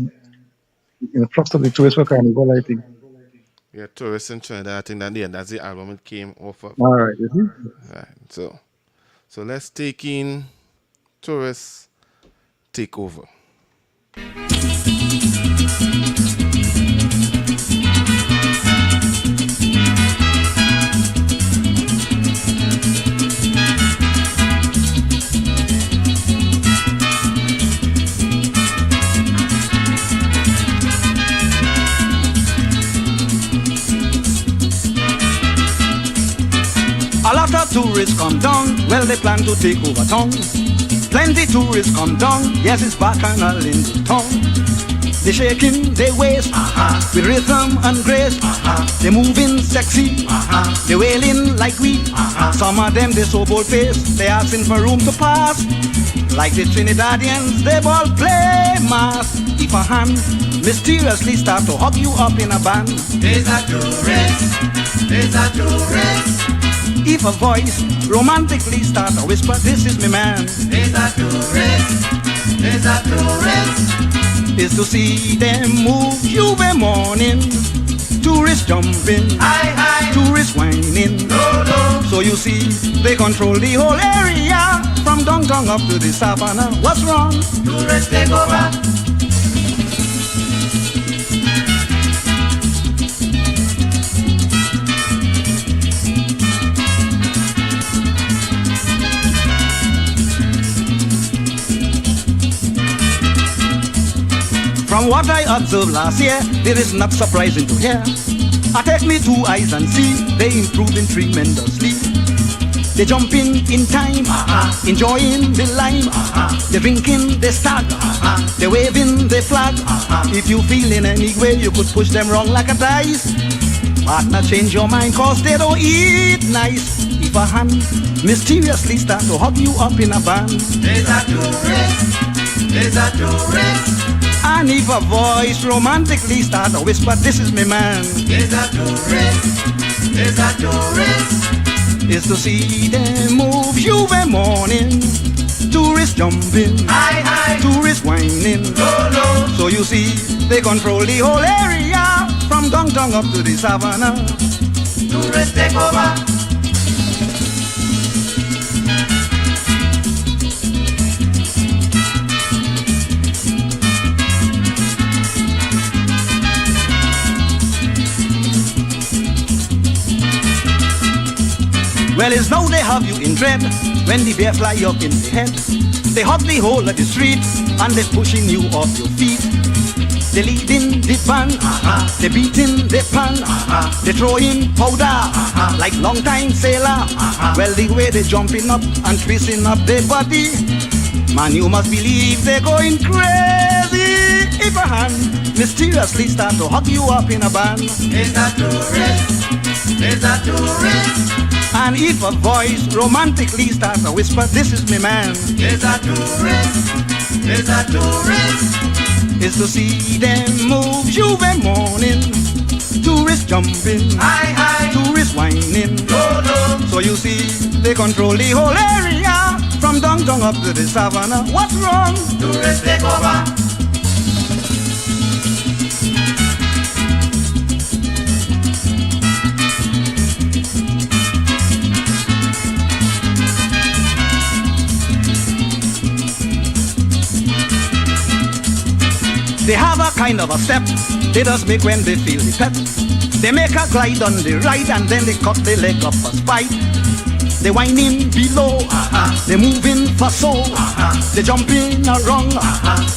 In the props of the Tourist for Carnival, I think. Yeah, Tourist in Trinidad. I think that's the album it came off of. All right, is it? Right. So let's take in Tourist Takeover. A lot of tourists come down, well they plan to take over town. Plenty tourists come down, yes it's bacchanal in the town. They shaking their waist, with rhythm and grace. They moving sexy, they wailing like we. Some of them they so bold faced, they asking for room to pass. Like the Trinidadians, they all play mass. If a hand mysteriously start to hug you up in a band, There's a tourist, there's a tourist. if a voice romantically start to whisper, this is me man, There's a tourist, there's a tourist. is to see them move you every morning. Tourists jumping, High, high, tourists whining. low, low. So you see, they control the whole area, from downtown up to the savannah. What's wrong? Tourist take over. From what I observed last year, it is not surprising to hear. I take me 2 eyes and see they improving tremendously. They jumping in time, enjoying the lime. They drinking the stag, they waving the flag. If you feel in any way you could push them wrong like a dice, but not change your mind cause they don't eat nice. If a hand mysteriously start to hug you up in a band, There's a tourist, there's a tourist. and if a voice romantically start to whisper, this is me man, There's a tourist, there's a tourist. is to see them move you every morning. Tourists jumping, High, high, tourists whining. low, low. So you see, they control the whole area, from downtown up to the savannah. Tourist take over. Well, it's now they have you in dread when the bear fly up in the head. They hug the whole of the street and they pushing you off your feet. They leading the band, they beating the pan, they throwing powder like long time sailor. Well, the way they jumping up and twisting up their body, man, you must believe they're going crazy. If a hand mysteriously start to hug you up in a band, It's a tourist, it's a tourist, and if a voice romantically starts to whisper, this is me man, it's a tourist, it's a tourist. is to see them move Juve morning. Tourists jumping, Hi, hi, tourists whining. no, no. So you see, they control the whole area, from downtown up to the savannah. What's wrong? Tourists take over. They have a kind of a step they just make when they feel the pep. They make a glide on the right and then they cut the leg up a spike. They whining below, they moving for so, they jumping around,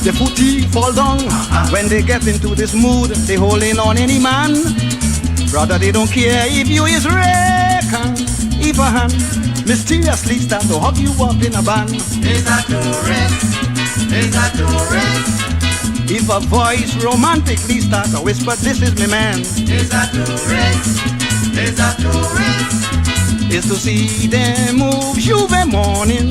the footy fall down. When they get into this mood, they holding on any man. Brother, they don't care if you is reckon. If a hand mysteriously start to hug you up in a band, It's a tourist, it's a tourist, if a voice romantically start to whisper, this is me man, it's a tourist, it's a tourist. is to see them move Juve morning.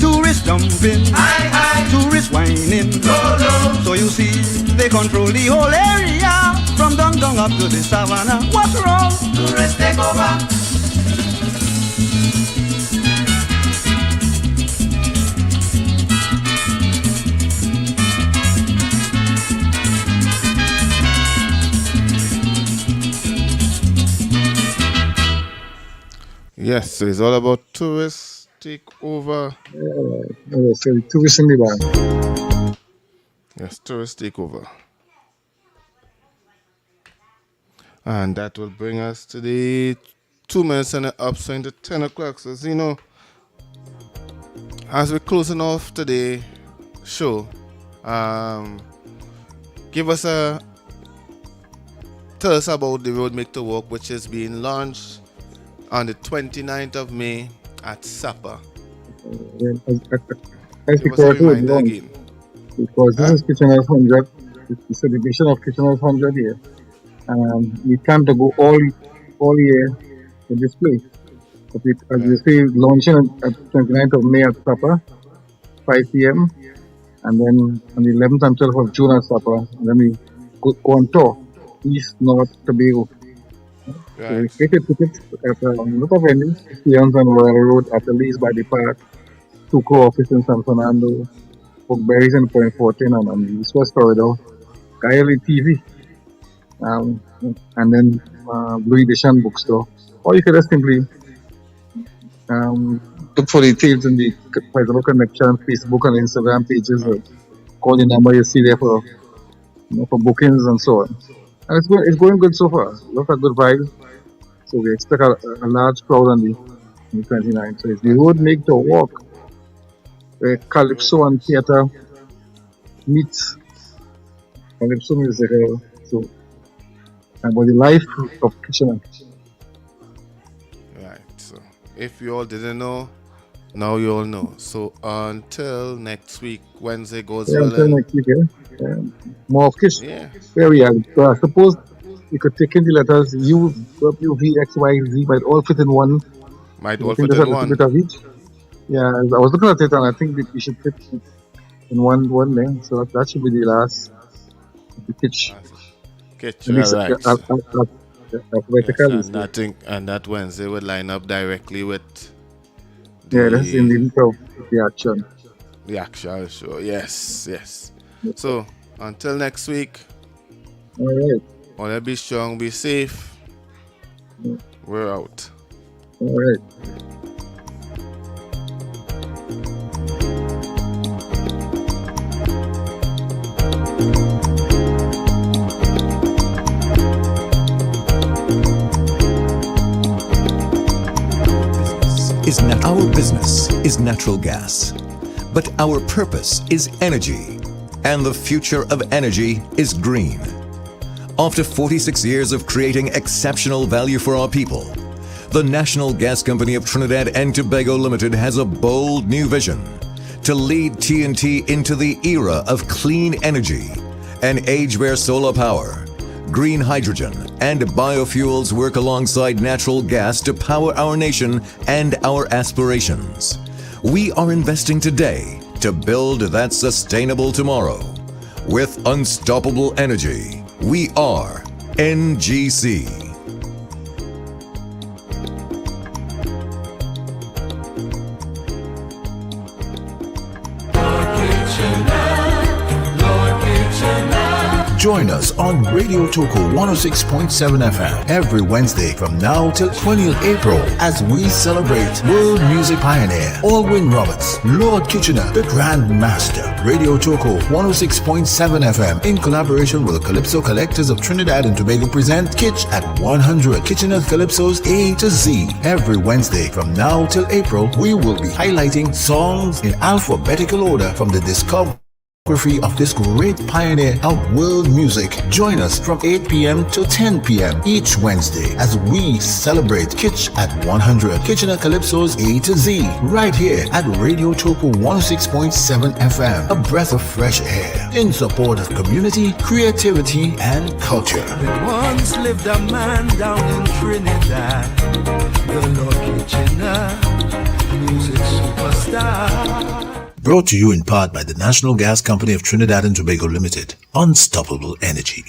Tourists jumping, Hi, hi, tourists whining. no, no. So you see, they control the whole area, from downtown up to the savannah. What's wrong? Tourists take over. Yes, so it's all about tourists take over. So tourists in the band. Yes, tourists take over. And that will bring us to the 2 minutes and up, so into 10 o'clock. So, you know, as we're closing off today's show, give us tell us about the Road Make to Walk, which is being launched on the 29th of May at Sapa. As Give us a reminder because again. because this is Kitchener's 100, it's the celebration of Kitchener's 100 year. We plan to go all year to this place. But as you say, launching at 29th of May at Sapa, 5 p.m. And then on the 11th and 12th of June at Sapa. And then we go on tour, East, North, Tobago. So we created tickets at a lot of venues, Stearns and Royal Road, at the Lees by the Park, Tuco office in San Fernando, Berries in Point 14, and on the East West Corridor, Coyote TV, and then Louis Deschamps bookstore. Or you could just simply look for details in the Paisano Connection Facebook and Instagram pages, or call the number you see there for bookings and so on. And it's going good so far. Lots of good vibes. So we expect a large crowd on the 29th. So it's the Road Make to Walk, where Kalypso and theater meets. Kalypso musical. So about the life of Kitchener. Right. So if you all didn't know, now you all know. So until next week, Wednesday goes well. Until next week, more of Kitch. Yeah. Where we are. So I suppose you could take in the letters U, W, V, X, Y, Z, might all fit in one. Might all think fit there's in a one. little bit of each. Yeah, I was looking at it and I think that we should fit in one lane. So that should be the last the Kitch. Kitch, At least right. vertically. And that Wednesday would line up directly with Yeah, that's in the week of the action. the actual show. Yes. So until next week, All right. all be strong, be safe. We're out. All right. Our business is natural gas, but our purpose is energy. and the future of energy is green. After 46 years of creating exceptional value for our people, the National Gas Company of Trinidad and Tobago Limited has a bold new vision to lead TNT into the era of clean energy, an age where solar power, green hydrogen, and biofuels work alongside natural gas to power our nation and our aspirations. We are investing today to build that sustainable tomorrow. With unstoppable energy, we are NGC. Join us on Radio Toco 106.7 FM every Wednesday from now till 20th April as we celebrate world music pioneer Aldwyn Roberts, Lord Kitchener, the Grandmaster. Radio Toco 106.7 FM in collaboration with the Kalypso Collectors of Trinidad and Tobago present Kitch at 100, Kitchener Kalypso's A to Z. Every Wednesday from now till April, we will be highlighting songs in alphabetical order from the discovery of this great pioneer of world music. Join us from 8 p.m. to 10 p.m. each Wednesday as we celebrate Kitch at 100, Kitchener Kalypso's A to Z, right here at Radio Toco 106.7 FM, a breath of fresh air in support of community, creativity, and culture. There once lived a man down in Trinidad, the Lord Kitchener, music superstar. Brought to you in part by the National Gas Company of Trinidad and Tobago Limited. Unstoppable energy.